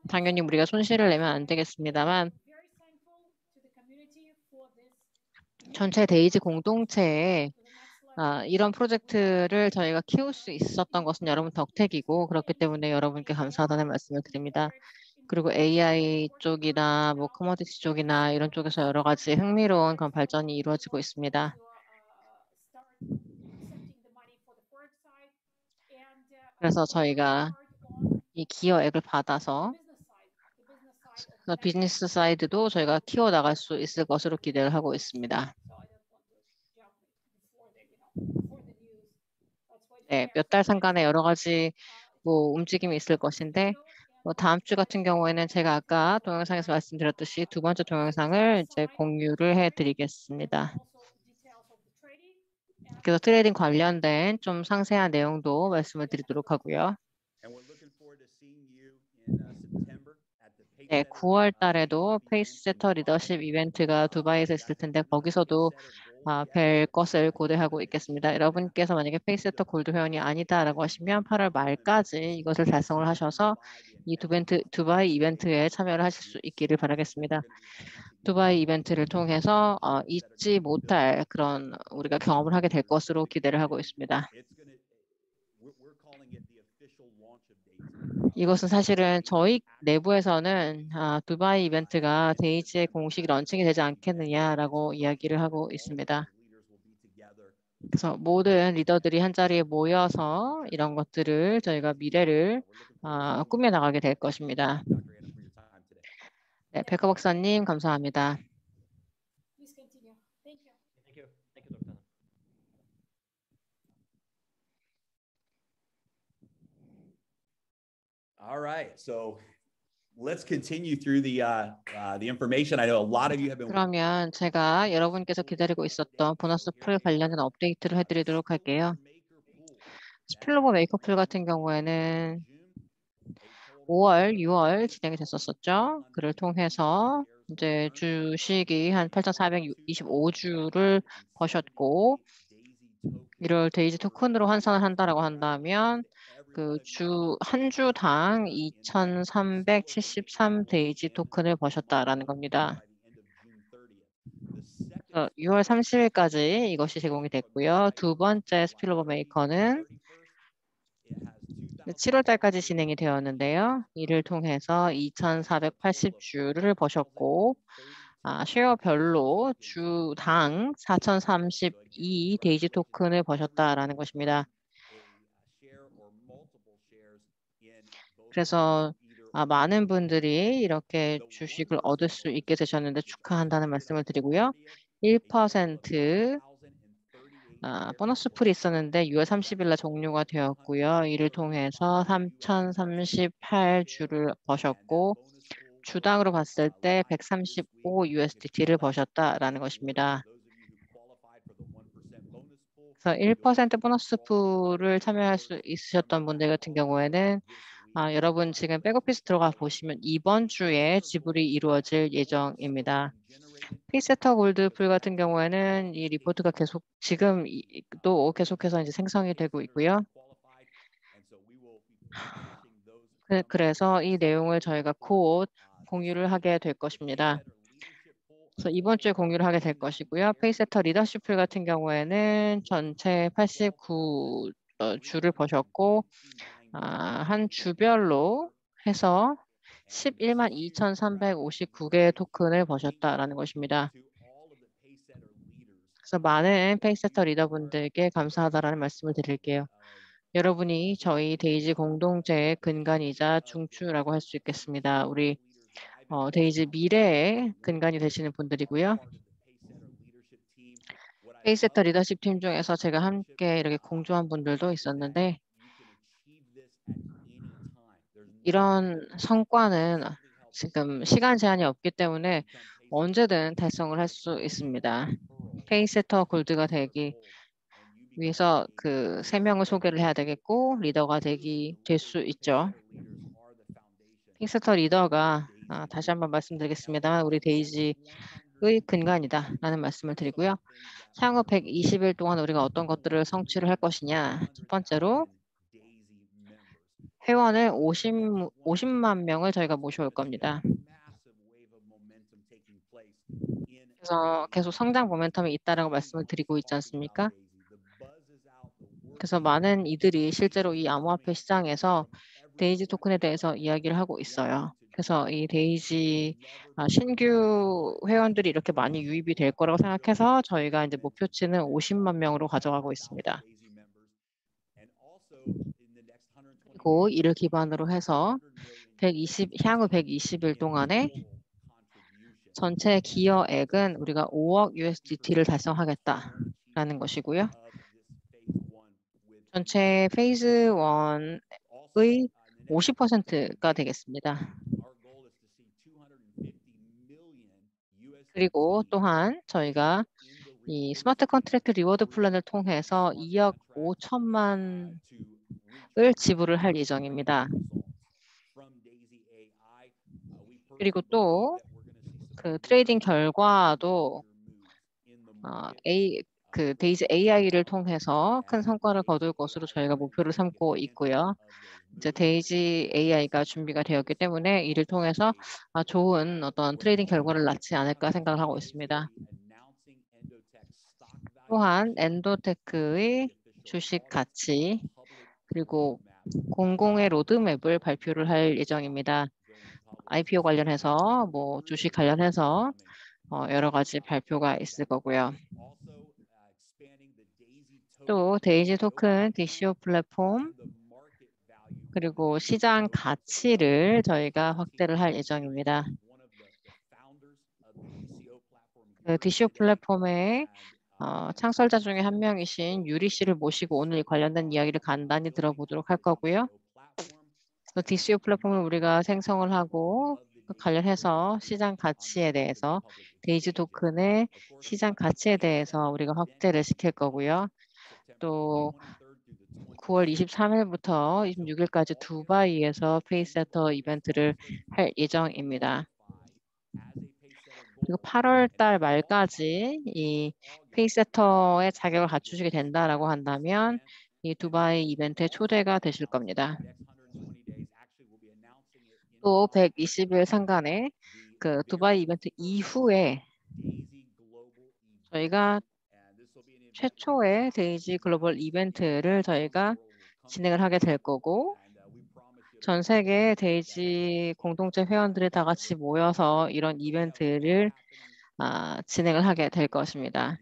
당연히 우리가 손실을 내면 안 되겠습니다만 전체 데이지 공동체에 이런 프로젝트를 저희가 키울 수 있었던 것은 여러분 덕택이고 그렇기 때문에 여러분께 감사하다는 말씀을 드립니다. 그리고 AI 쪽이나 뭐 커머디티 쪽이나 이런 쪽에서 여러 가지 흥미로운 그런 발전이 이루어지고 있습니다. 그래서 저희가 이 기여액을 받아서 비즈니스 사이드도 저희가 키워나갈 수 있을 것으로 기대를 하고 있습니다. 네, 몇 달 상간에 여러 가지 뭐 움직임이 있을 것인데 다음 주 같은 경우에는 제가 아까 동영상에서 말씀드렸듯이 두 번째 동영상을 이제 공유를 해드리겠습니다. 그래서 트레이딩 관련된 좀 상세한 내용도 말씀을 드리도록 하고요. 네, 9월 달에도 페이스세터 리더십 이벤트가 두바이에서 있을 텐데 거기서도 뵐 것을 고대하고 있겠습니다. 여러분께서 만약에 페이스세터 골드 회원이 아니다라고 하시면 8월 말까지 이것을 달성을 하셔서 이 두바이 이벤트에 참여를 하실 수 있기를 바라겠습니다. 두바이 이벤트를 통해서 잊지 못할 그런 우리가 경험을 하게 될 것으로 기대를 하고 있습니다. 이것은 사실은 저희 내부에서는 두바이 이벤트가 데이지의 공식 런칭이 되지 않겠느냐라고 이야기를 하고 있습니다. 그래서 모든 리더들이 한자리에 모여서 이런 것들을 저희가 미래를 꾸며 나가게 될 것입니다. 네, 베커 박사님 감사합니다. All right, so let's continue through the information. I know a lot of you have been. 그러면 제가 여러분께서 기다리고 있었던 보너스 풀 관련된 업데이트를 해드리도록 할게요. 스필로버 메이커풀 같은 경우에는 5월, 6월 진행이 됐었었죠. 그를 통해서 이제 주식이 한 8,425주를 버셨고 이를 데이지 토큰으로 환산을 한다라고 한다면 그 한 주당 2,373 데이지 토큰을 버셨다라는 겁니다. 6월 30일까지 이것이 제공이 됐고요. 두 번째 스필오버 메이커는 7월 달까지 진행이 되었는데요. 이를 통해서 2,480주를 버셨고 쉐어별로 주당 4,032 데이지 토큰을 버셨다라는 것입니다. 그래서 많은 분들이 이렇게 주식을 얻을 수 있게 되셨는데 축하한다는 말씀을 드리고요. 1% 보너스 풀이 있었는데 6월 30일 날 종료가 되었고요. 이를 통해서 3,038주를 버셨고 주당으로 봤을 때 135 USDT를 버셨다라는 것입니다. 그래서 1% 보너스 풀을 참여할 수 있으셨던 분들 같은 경우에는 여러분 지금 백오피스 들어가 보시면 이번 주에 지불이 이루어질 예정입니다. 페이세터 골드풀 같은 경우에는 이 리포트가 지금도 계속해서 이제 생성이 되고 있고요. 그래서 이 내용을 저희가 곧 공유를 하게 될 것입니다. 그래서 이번 주에 공유를 하게 될 것이고요. 페이세터 리더십풀 같은 경우에는 전체 89주를 버셨고 한 주별로 해서 11만 2,359개의 토큰을 버셨다라는 것입니다. 그래서 많은 페이세터 리더분들께 감사하다라는 말씀을 드릴게요. 여러분이 저희 데이지 공동체의 근간이자 중추라고 할 수 있겠습니다. 우리 데이지 미래의 근간이 되시는 분들이고요. 페이세터 리더십 팀 중에서 제가 함께 이렇게 공조한 분들도 있었는데 이런 성과는 지금 시간 제한이 없기 때문에 언제든 달성을 할 수 있습니다. 페이세터 골드가 되기 위해서 그 3명을 소개를 해야 되겠고 리더가 될 수 있죠. 페이세터 리더가 다시 한번 말씀드리겠습니다. 우리 데이지의 근간이다 라는 말씀을 드리고요. 향후 120일 동안 우리가 어떤 것들을 성취를 할 것이냐. 첫 번째로 회원을 50만 명을 저희가 모셔올 겁니다. 그래서 계속 성장 모멘텀이 있다라고 말씀을 드리고 있지 않습니까? 그래서 많은 이들이 실제로 이 암호화폐 시장에서 데이지 토큰에 대해서 이야기를 하고 있어요. 그래서 이 데이지 신규 회원들이 이렇게 많이 유입이 될 거라고 생각해서 저희가 이제 목표치는 50만 명으로 가져가고 있습니다. 그리고 이를 기반으로 해서 향후 120일 동안에 전체 기여액은 우리가 5억 USDT를 달성하겠다라는 것이고요. 전체 페이즈 1의 50%가 되겠습니다. 그리고 또한 저희가 이 스마트 컨트랙트 리워드 플랜을 통해서 2억 5천만을 지불을 할 예정입니다. 그리고 또 그 트레이딩 결과도 데이지 AI를 통해서 큰 성과를 거둘 것으로 저희가 목표를 삼고 있고요. 이제 데이지 AI가 준비가 되었기 때문에 이를 통해서 좋은 어떤 트레이딩 결과를 낳지 않을까 생각을 하고 있습니다. 또한 엔도테크의 주식 가치 그리고 공공의 로드맵을 발표를 할 예정입니다. IPO 관련해서 주식 관련해서 여러 가지 발표가 있을 거고요. 또 데이지 토큰 DCO 플랫폼 그리고 시장 가치를 저희가 확대를 할 예정입니다. 그 DCO 플랫폼의 창설자 중에 한 명이신 유리 씨를 모시고 오늘 관련된 이야기를 간단히 들어보도록 할 거고요. DCO 플랫폼을 우리가 생성을 하고 관련해서 시장 가치에 대해서 데이지 토큰의 시장 가치에 대해서 우리가 확대를 시킬 거고요. 또 9월 23일부터 26일까지 두바이에서 페이세터 이벤트를 할 예정입니다. 그리고 8월 달 말까지 이 페이세터의 자격을 갖추시게 된다라고 한다면 이 두바이 이벤트에 초대가 되실 겁니다. 또 120일 상간에 그 두바이 이벤트 이후에 저희가 최초의 데이지 글로벌 이벤트를 저희가 진행을 하게 될 거고 전 세계 데이지 공동체 회원들이 다 같이 모여서 이런 이벤트를 진행을 하게 될 것입니다.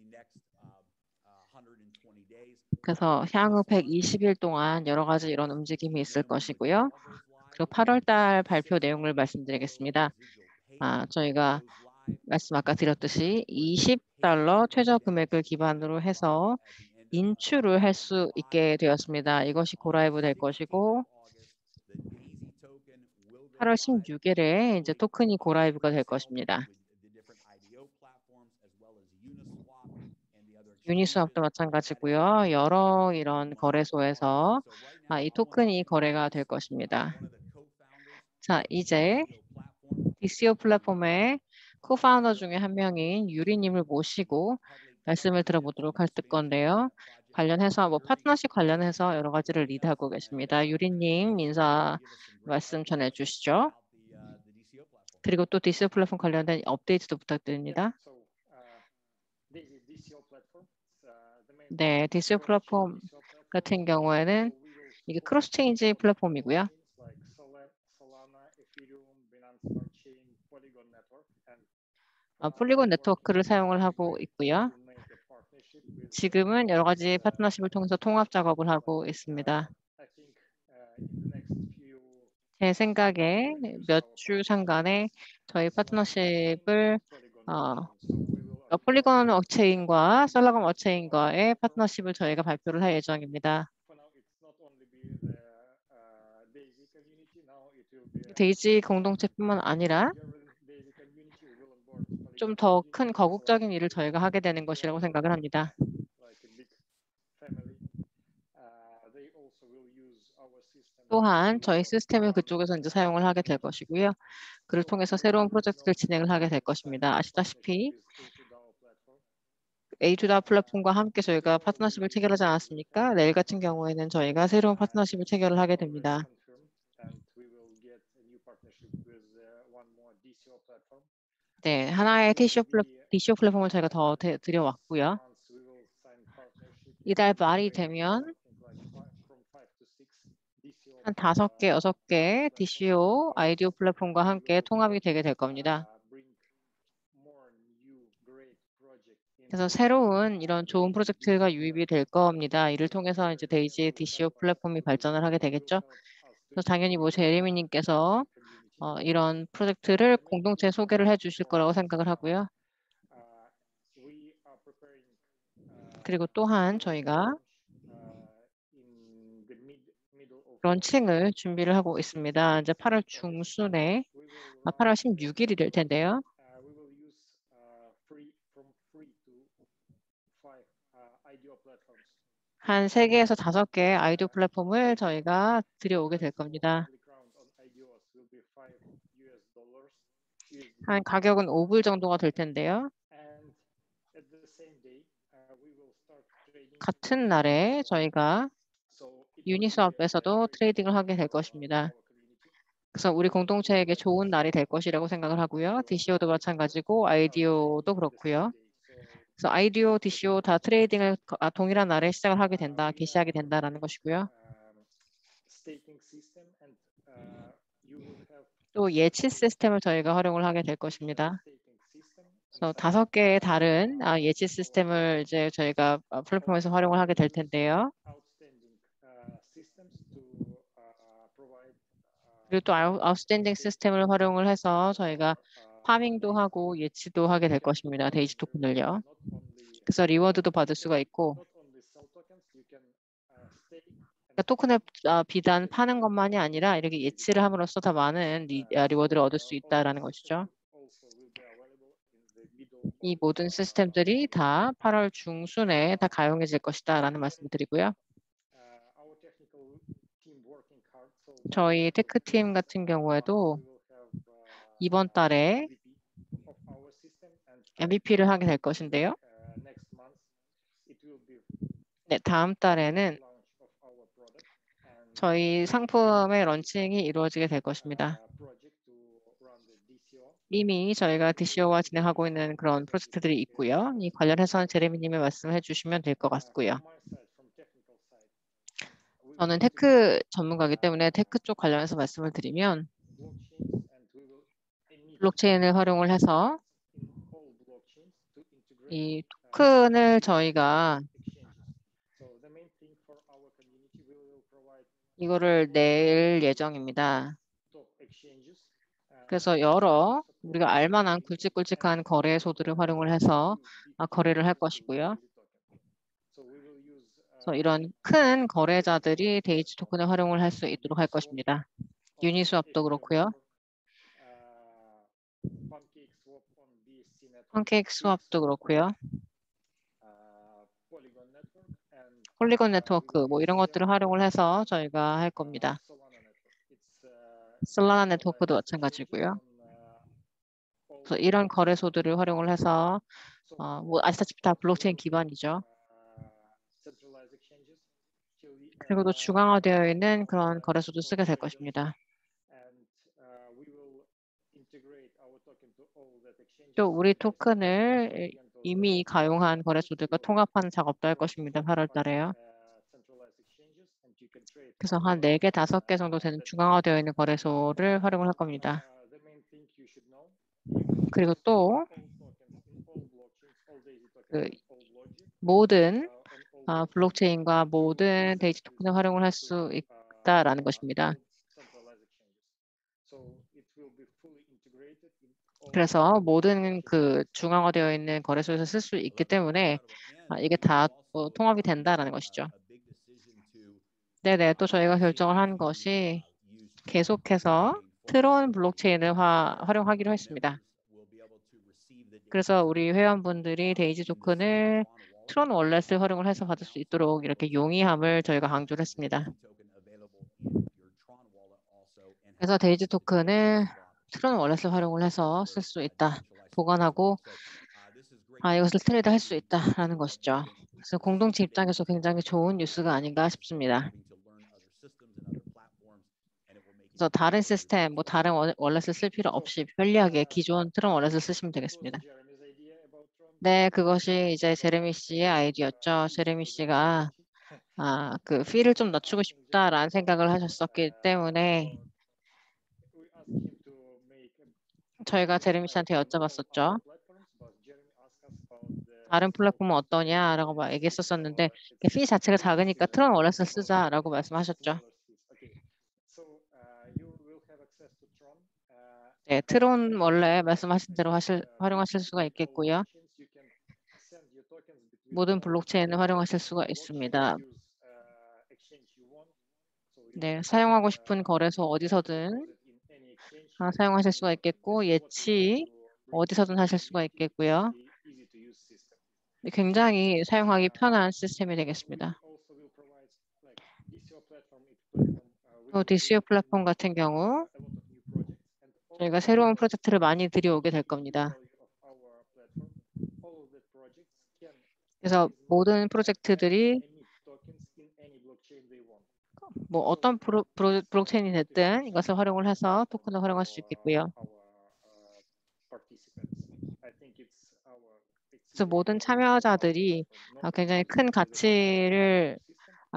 그래서 향후 120일 동안 여러 가지 이런 움직임이 있을 것이고요. 그리고 8월 달 발표 내용을 말씀드리겠습니다. 저희가 말씀 아까 드렸듯이 $20 최저 금액을 기반으로 해서 인출을 할 수 있게 되었습니다. 이것이 고라이브 될 것이고 8월 16일에 이제 토큰이 고라이브가 될 것입니다. 유니스왑도 마찬가지고요. 여러 이런 거래소에서 이 토큰이 거래가 될 것입니다. 자, 이제 DCO 플랫폼의 코파운더 중에 한 명인 유리님을 모시고 말씀을 들어보도록 할 건데요. 관련해서 파트너십 관련해서 여러 가지를 리드하고 계십니다. 유리님 인사 말씀 전해주시죠. 그리고 또 DCO 플랫폼 관련된 업데이트도 부탁드립니다. 네, DCO 플랫폼 같은 경우에는 이게 크로스체인지 플랫폼이고요. 폴리곤 네트워크를 사용을 하고 있고요. 지금은 여러 가지 파트너십을 통해서 통합 작업을 하고 있습니다. 제 생각에 몇 주 상간에 저희 파트너십을 폴리곤 업체인과 솔라건 업체인과의 파트너십을 저희가 발표를 할 예정입니다. 데이지 공동체뿐만 아니라 좀 더 큰 거국적인 일을 저희가 하게 되는 것이라고 생각을 합니다. 또한 저희 시스템을 그쪽에서 이제 사용을 하게 될 것이고요. 그를 통해서 새로운 프로젝트를 진행을 하게 될 것입니다. 아시다시피 A2다 플랫폼과 함께 저희가 파트너십을 체결하지 않았습니까? 내일 같은 경우에는 저희가 새로운 파트너십을 체결을 하게 됩니다. 네, 하나의 DCO 플랫폼을 저희가 더 드려왔고요. 이달 말이 되면 한 5개, 6개 DCO 아이디어 플랫폼과 함께 통합이 되게 될 겁니다. 그래서 새로운 이런 좋은 프로젝트가 유입이 될 겁니다. 이를 통해서 이제 데이지 DCO 플랫폼이 발전을 하게 되겠죠. 그래서 당연히 제레미님께서 이런 프로젝트를 공동체에 소개를 해주실 거라고 생각을 하고요. 그리고 또한 저희가 런칭을 준비를 하고 있습니다. 이제 8월 중순에 8월 16일이 될 텐데요. 한 3개에서 5개 아이디어 플랫폼을 저희가 들여오게 될 겁니다. 한 가격은 $5 정도가 될 텐데요. 같은 날에 저희가 유니스왑에서도 트레이딩을 하게 될 것입니다. 그래서 우리 공동체에게 좋은 날이 될 것이라고 생각을 하고요. DCO도 마찬가지고 아이디어도 그렇고요. 그래서 아이디어, DCO 다 트레이딩을 동일한 날에 시작을 하게 된다, 개시하게 된다라는 것이고요. 또 예치 시스템을 저희가 활용을 하게 될 것입니다. 그래서 5개의 다른 예치 시스템을 이제 저희가 플랫폼에서 활용을 하게 될 텐데요. 그리고 또 아웃스탠딩 시스템을 활용을 해서 저희가 파밍도 하고 예치도 하게 될 것입니다. 데이지 토큰을요. 그래서 리워드도 받을 수가 있고 그러니까 토큰을 비단 파는 것만이 아니라 이렇게 예치를 함으로써 더 많은 리워드를 얻을 수 있다는 것이죠. 이 모든 시스템들이 다 8월 중순에 다 가용해질 것이다 라는 말씀을 드리고요. 저희 테크팀 같은 경우에도 이번 달에 MVP를 하게 될 것인데요. 네, 다음 달에는 저희 상품의 런칭이 이루어지게 될 것입니다. 이미 저희가 DCO와 진행하고 있는 그런 프로젝트들이 있고요. 이 관련해서는 제레미님이 말씀해 주시면 될 것 같고요. 저는 테크 전문가이기 때문에 테크 쪽 관련해서 말씀을 드리면 블록체인을 활용을 해서 이 토큰을 저희가 이거를 낼 예정입니다. 그래서 여러 우리가 알만한 굵직굵직한 거래소들을 활용을 해서 거래를 할 것이고요. 그래서 이런 큰 거래자들이 데이지 토큰을 활용을 할 수 있도록 할 것입니다. 유니스왑도 그렇고요. 펀케이크 스왑도 그렇고요. 폴리곤 네트워크 뭐 이런 것들을 활용을 해서 저희가 할 겁니다. 솔라나 네트워크도 마찬가지고요. 그래서 이런 거래소들을 활용을 해서 뭐 아시다시피 다 블록체인 기반이죠. 그리고 또 중앙화되어 있는 그런 거래소도 쓰게 될 것입니다. 또 우리 토큰을 이미 가용한 거래소들과 통합하는 작업도 할 것입니다. 8월 달에요. 그래서 한 4개, 5개 정도 되는 중앙화되어 있는 거래소를 활용을 할 겁니다. 그리고 또 모든 블록체인과 모든 데이지 토큰을 활용을 할 수 있다라는 것입니다. 그래서 모든 그 중앙화되어 있는 거래소에서 쓸 수 있기 때문에 이게 다 통합이 된다라는 것이죠. 네네, 또 저희가 결정을 한 것이 계속해서 트론 블록체인을 활용하기로 했습니다. 그래서 우리 회원분들이 데이지 토큰을 트론 월렛을 활용을 해서 받을 수 있도록 이렇게 용이함을 저희가 강조를 했습니다. 그래서 데이지 토큰을 트론 월렛을 활용을 해서 쓸 수 있다, 보관하고 이것을 트레이드 할 수 있다라는 것이죠. 그래서 공동체 입장에서 굉장히 좋은 뉴스가 아닌가 싶습니다. 그래서 다른 시스템, 뭐 다른 월렛을 쓸 필요 없이 편리하게 기존 트론 월렛을 쓰시면 되겠습니다. 네, 그것이 이제 제레미 씨의 아이디어였죠. 제레미 씨가 그 피를 좀 낮추고 싶다라는 생각을 하셨었기 때문에 저희가 제레미 씨한테 여쭤봤었죠. 다른 플랫폼은 어떠냐라고 막 얘기했었는데 피 자체가 작으니까 트론 월렛을 쓰자라고 말씀하셨죠. 네, 트론 원래 말씀하신 대로 활용하실 수가 있겠고요. 모든 블록체인을 활용하실 수가 있습니다. 네, 사용하고 싶은 거래소 어디서든 사용하실 수가 있겠고 예치 어디서든 하실 수가 있겠고요. 굉장히 사용하기 편한 시스템이 되겠습니다. 또 DCO 플랫폼 같은 경우 저희가 새로운 프로젝트를 많이 들여오게 될 겁니다. 그래서 모든 프로젝트들이 뭐 어떤 블록체인이 됐든 이것을 활용을 해서 토큰을 활용할 수 있겠고요. 그래서 모든 참여자들이 굉장히 큰 가치를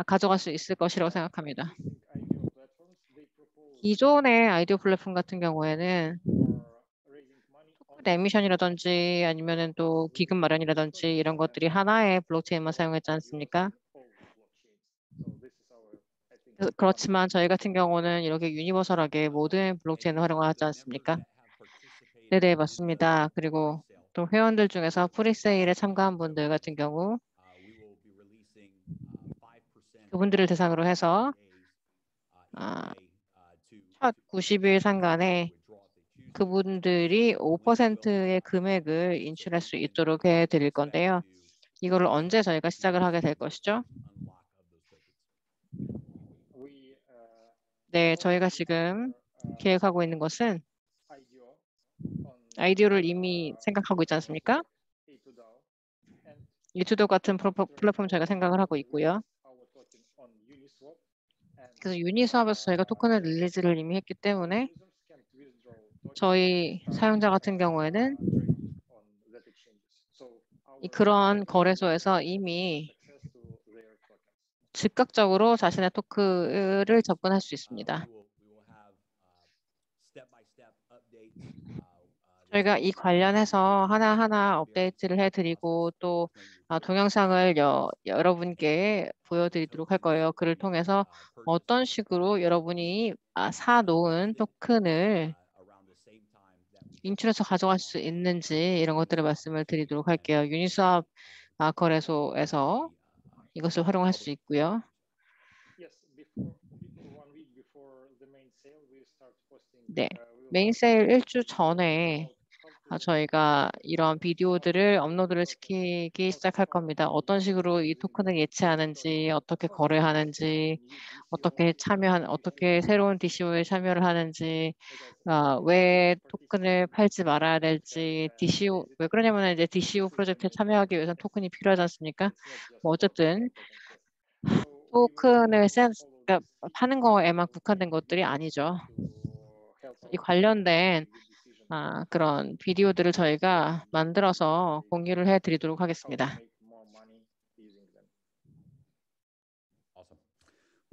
가져갈 수 있을 것이라고 생각합니다. 기존의 아이디어 플랫폼 같은 경우에는 토큰 에미션이라든지 아니면은 또 기금 마련이라든지 이런 것들이 하나의 블록체인만 사용했지 않습니까? 그렇지만 저희 같은 경우는 이렇게 유니버설하게 모든 블록체인을 활용하지 않습니까? 네네, 맞습니다. 그리고 또 회원들 중에서 프리세일에 참가한 분들 같은 경우 그분들을 대상으로 해서 첫 90일 상간에 그분들이 5%의 금액을 인출할 수 있도록 해드릴 건데요. 이거를 언제 저희가 시작을 하게 될 것이죠? 네, 저희가 지금 계획하고 있는 것은 아이디어를 이미 생각하고 있지 않습니까? 유튜브 같은 플랫폼 저희가 생각을 하고 있고요. 그래서 유니스왑에서 저희가 토큰을 릴리즈를 이미 했기 때문에 저희 사용자 같은 경우에는 그런 거래소에서 이미 즉각적으로 자신의 토큰을 접근할 수 있습니다. 저희가 이 관련해서 하나하나 업데이트를 해드리고 또 동영상을 여러분께 보여드리도록 할 거예요. 그를 통해서 어떤 식으로 여러분이 사놓은 토큰을 인출해서 가져갈 수 있는지 이런 것들을 말씀을 드리도록 할게요. 유니스왑 거래소에서 이것을 활용할 수 있고요. 네, 메인 세일 1주 전에 저희가 이런 비디오들을 업로드를 시키기 시작할 겁니다. 어떤 식으로 이 토큰을 예치하는지, 어떻게 거래하는지, 어떻게 새로운 DCO에 참여를 하는지, 왜 토큰을 팔지 말아야 될지, DCO, 왜 그러냐면 이제 DCO 프로젝트에 참여하기 위해서는 토큰이 필요하지 않습니까? 뭐 어쨌든 토큰을 그러니까 파는 거에만 국한된 것들이 아니죠. 이 관련된 그런 비디오들을 저희가 만들어서 공유를 해드리도록 하겠습니다.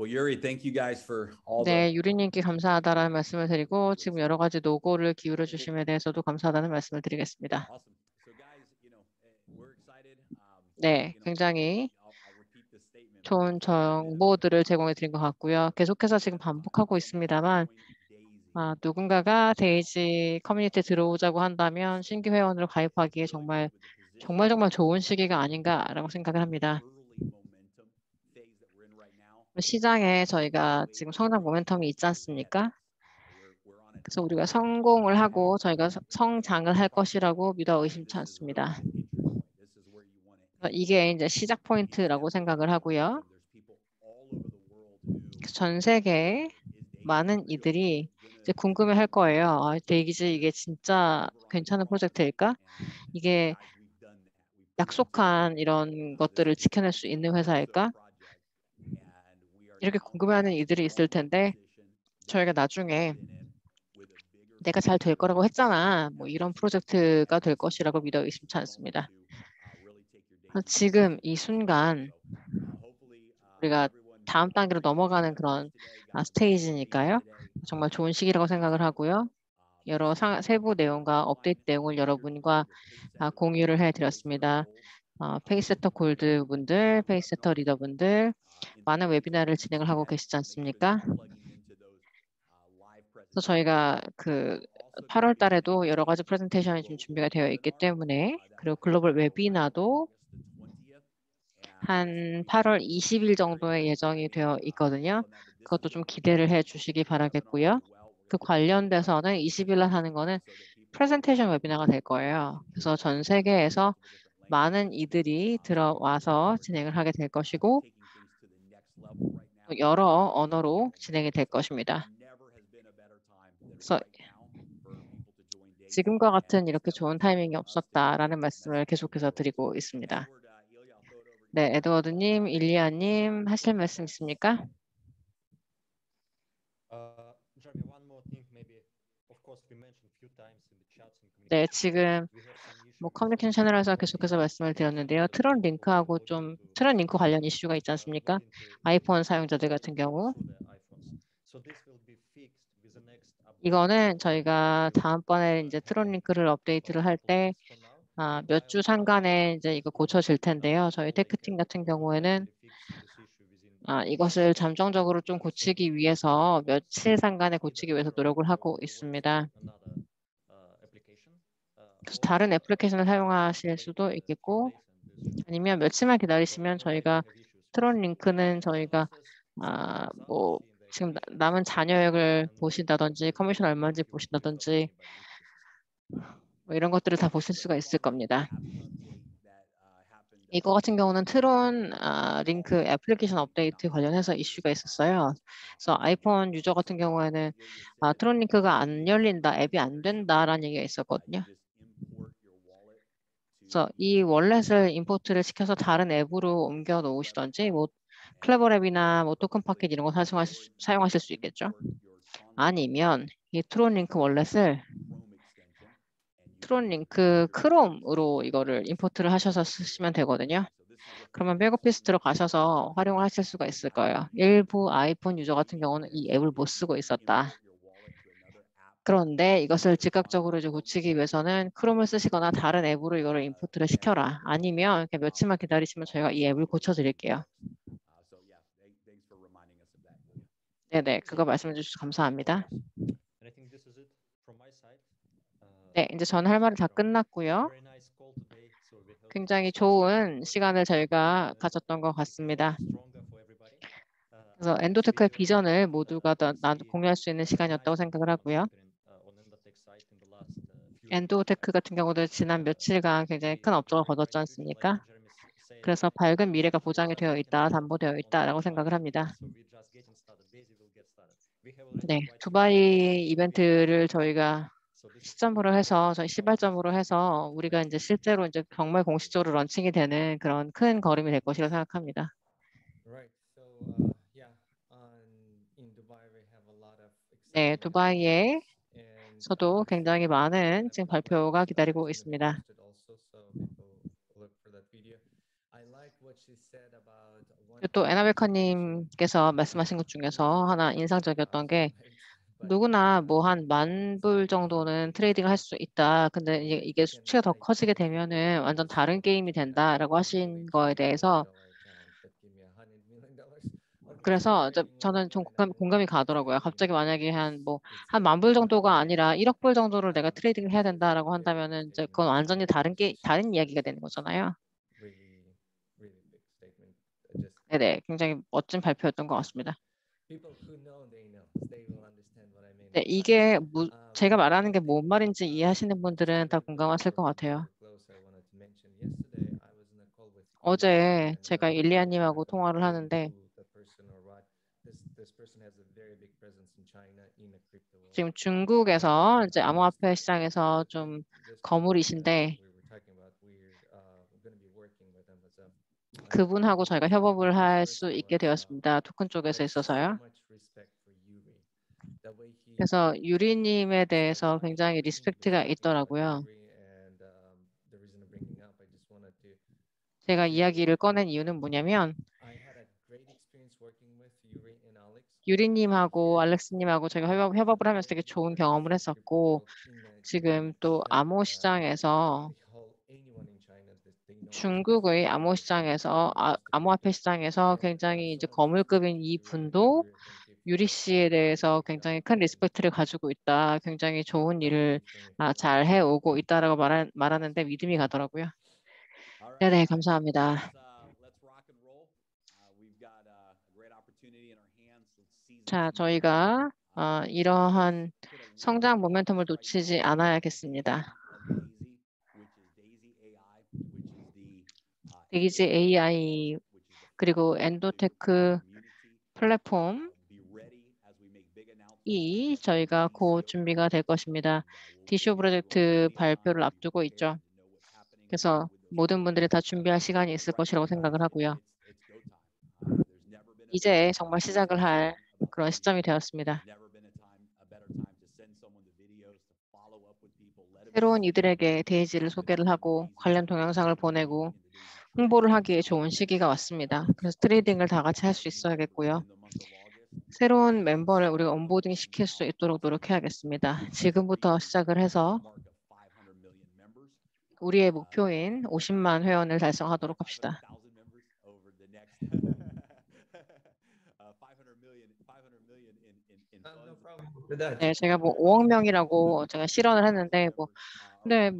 Well, Yuri, thank you guys for all the. 네, 유리님께 감사하다라는 말씀을 드리고 지금 여러 가지 노고를 기울여 주심에 대해서도 감사하다는 말씀을 드리겠습니다. Awesome. So guys, we're excited. 네, 굉장히 좋은 정보들을 제공해 드린 것 같고요. 계속해서 지금 반복하고 있습니다만 누군가가 데이지 커뮤니티에 들어오자고 한다면 신규 회원으로 가입하기에 정말 좋은 시기가 아닌가라고 생각을 합니다. 시장에 저희가 지금 성장 모멘텀이 있지 않습니까? 그래서 우리가 성공을 하고 저희가 성장을 할 것이라고 믿어 의심치 않습니다. 이게 이제 시작 포인트라고 생각을 하고요. 전 세계 많은 이들이 이제 궁금해할 거예요. 데이지 이게 진짜 괜찮은 프로젝트일까? 이게 약속한 이런 것들을 지켜낼 수 있는 회사일까? 이렇게 궁금해하는 이들이 있을 텐데 저희가 나중에 내가 잘 될 거라고 했잖아. 뭐 이런 프로젝트가 될 것이라고 믿어 의심치 않습니다. 지금 이 순간 우리가 다음 단계로 넘어가는 그런 스테이지니까요. 정말 좋은 시기라고 생각을 하고요. 여러 세부 내용과 업데이트 내용을 여러분과 공유를 해드렸습니다. 페이세터 골드 분들, 페이세터 리더 분들 많은 웨비나를 진행을 하고 계시지 않습니까? 그래서 저희가 8월 달에도 여러 가지 프레젠테이션이 좀 준비가 되어 있기 때문에 그리고 글로벌 웨비나도 한 8월 20일 정도에 예정이 되어 있거든요. 그것도 좀 기대를 해 주시기 바라겠고요. 그 관련돼서는 20일 날 하는 거는 프레젠테이션 웨비나가 될 거예요. 그래서 전 세계에서 많은 이들이 들어와서 진행을 하게 될 것이고 여러 언어로 진행이 될 것입니다. 그래서 지금과 같은 이렇게 좋은 타이밍이 없었다라는 말씀을 계속해서 드리고 있습니다. 네, 에드워드님, 일리아님 하실 말씀 있습니까? 네, 지금 커뮤니케이션 채널에서 계속해서 말씀을 드렸는데요. 트런 링크 관련 이슈가 있지 않습니까? 아이폰 사용자들 같은 경우. 이거는 저희가 다음번에 이제 트런 링크를 업데이트를 할 때 몇 주 상간에 이제 이거 고쳐질 텐데요. 저희 테크팀 같은 경우에는 이것을 잠정적으로 좀 고치기 위해서 며칠 상간에 고치기 위해서 노력을 하고 있습니다. 그래서 다른 애플리케이션을 사용하실 수도 있겠고 아니면 며칠만 기다리시면 저희가 트론 링크는 저희가 지금 남은 잔여액을 보신다든지 커미션 얼마인지 보신다든지 뭐 이런 것들을 다 보실 수가 있을 겁니다. 이거 같은 경우는 트론 링크 애플리케이션 업데이트 관련해서 이슈가 있었어요. 그래서 아이폰 유저 같은 경우에는 트론 링크가 안 열린다, 앱이 안 된다라는 얘기가 있었거든요. 그래서 이 월렛을 임포트를 시켜서 다른 앱으로 옮겨 놓으시던지 뭐 클레버랩이나 뭐 토큰 파켓 이런 거 사용하실 수 있겠죠. 아니면 이 트론링크 월렛을 트론링크 크롬으로 이거를 임포트를 하셔서 쓰시면 되거든요. 그러면 백오피스 들어가셔서 활용을 하실 수가 있을 거예요. 일부 아이폰 유저 같은 경우는 이 앱을 못 쓰고 있었다. 그런데 이것을 즉각적으로 이제 고치기 위해서는 크롬을 쓰시거나 다른 앱으로 이거를 임포트를 시켜라. 아니면 그냥 며칠만 기다리시면 저희가 이 앱을 고쳐드릴게요. 네네, 그거 말씀해 주셔서 감사합니다. And I think this is it from my side. 네, 이제 저는 할 말이 다 끝났고요. Very nice call today. So we hope 굉장히 좋은 시간을 저희가 가졌던 것 같습니다. stronger for everybody. 그래서 엔도테크의 비전을 모두가 다 공유할 수 있는 시간이었다고 생각을 하고요. 엔도테크 같은 경우도 지난 며칠간 굉장히 큰 업적을 거뒀지 않습니까? 그래서 밝은 미래가 보장이 되어 있다, 담보되어 있다라고 생각을 합니다. 네, 두바이 이벤트를 저희가 시점으로 해서 저희 시발점으로 해서 우리가 이제 실제로 이제 정말 공식적으로 런칭이 되는 그런 큰 걸음이 될 것이라고 생각합니다. Right. So yeah, in Dubai we have a lot of 네, exciting 두바이에 announcements and 서도 굉장히 많은 지금 발표가 기다리고 it's been 있습니다. posted also, so people look for that video. I like what she said about 또 에나베카님께서 말씀하신 것 중에서 하나 인상적이었던 게 누구나 뭐 한 10,000불 정도는 트레이딩을 할 수 있다. 근데 이게 수치가 더 커지게 되면은 완전 다른 게임이 된다라고 하신 거에 대해서 그래서 저는 좀 공감이 가더라고요. 갑자기 만약에 한 10,000불 정도가 아니라 1억 불 정도를 내가 트레이딩을 해야 된다라고 한다면은 이제 그건 완전히 다른 이야기가 되는 거잖아요. 네네, 굉장히 멋진 발표였던 것 같습니다. 네, 이게 제가 말하는 게 뭔 말인지 이해하시는 분들은 다 공감하실 것 같아요. 어제 제가 일리아님하고 통화를 하는데 지금 중국에서 이제 암호화폐 시장에서 좀 거물이신데 그분하고 저희가 협업을 할 수 있게 되었습니다. 토큰 쪽에서 있어서요. 그래서 유리님에 대해서 굉장히 리스펙트가 있더라고요. 제가 이야기를 꺼낸 이유는 뭐냐면 유리님하고 알렉스님하고 제가 협업을 하면서 되게 좋은 경험을 했었고 지금 또 암호 시장에서 중국의 암호 시장에서 암호화폐 시장에서 굉장히 이제 거물급인 이 분도 유리 씨에 대해서 굉장히 큰 리스펙트를 가지고 있다. 굉장히 좋은 일을 잘 해오고 있다라고 말하는데 믿음이 가더라고요. 네, 감사합니다. 자, 저희가 이러한 성장 모멘텀을 놓치지 않아야겠습니다. 데이지 AI 그리고 엔도테크 플랫폼이 저희가 곧 준비가 될 것입니다. 디쇼 프로젝트 발표를 앞두고 있죠. 그래서 모든 분들이 다 준비할 시간이 있을 것이라고 생각을 하고요. 이제 정말 시작을 할 그런 시점이 되었습니다. 새로운 이들에게 데이지를 소개를 하고 관련 동영상을 보내고 홍보를 하기에 좋은 시기가 왔습니다. 그래서 트레이딩을 다 같이 할 수 있어야겠고요. 새로운 멤버를 우리가 온보딩 시킬 수 있도록 노력해야겠습니다. 지금부터 시작을 해서 우리의 목표인 50만 회원을 달성하도록 합시다. 네, 제가 5억 명이라고 제가 실언을 했는데 근데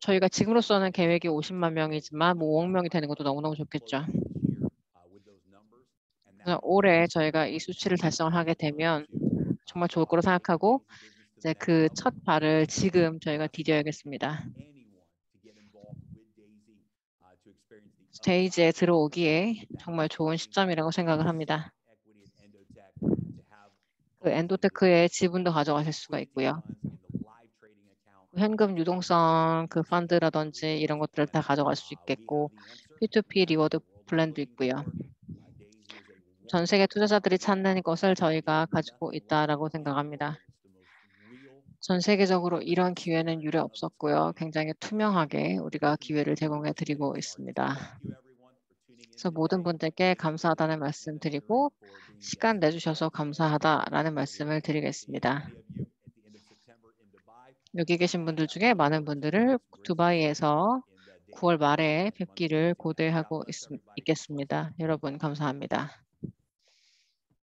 저희가 지금으로서는 계획이 50만 명이지만 5억 명이 되는 것도 너무너무 좋겠죠. 그래서 올해 저희가 이 수치를 달성을 하게 되면 정말 좋을 거로 생각하고 이제 그 첫 발을 지금 저희가 디뎌야겠습니다. 데이지에 들어오기에 정말 좋은 시점이라고 생각을 합니다. 그 엔도테크의 지분도 가져가실 수가 있고요. 현금 유동성 그 펀드라든지 이런 것들을 다 가져갈 수 있겠고 P2P 리워드 플랜도 있고요. 전 세계 투자자들이 찾는 것을 저희가 가지고 있다라고 생각합니다. 전 세계적으로 이런 기회는 유례 없었고요. 굉장히 투명하게 우리가 기회를 제공해 드리고 있습니다. 그래서 모든 분들께 감사하다는 말씀 드리고 시간 내주셔서 감사하다라는 말씀을 드리겠습니다. 여기 계신 분들 중에 많은 분들을 두바이에서 9월 말에 뵙기를 고대하고 있겠습니다. 여러분 감사합니다.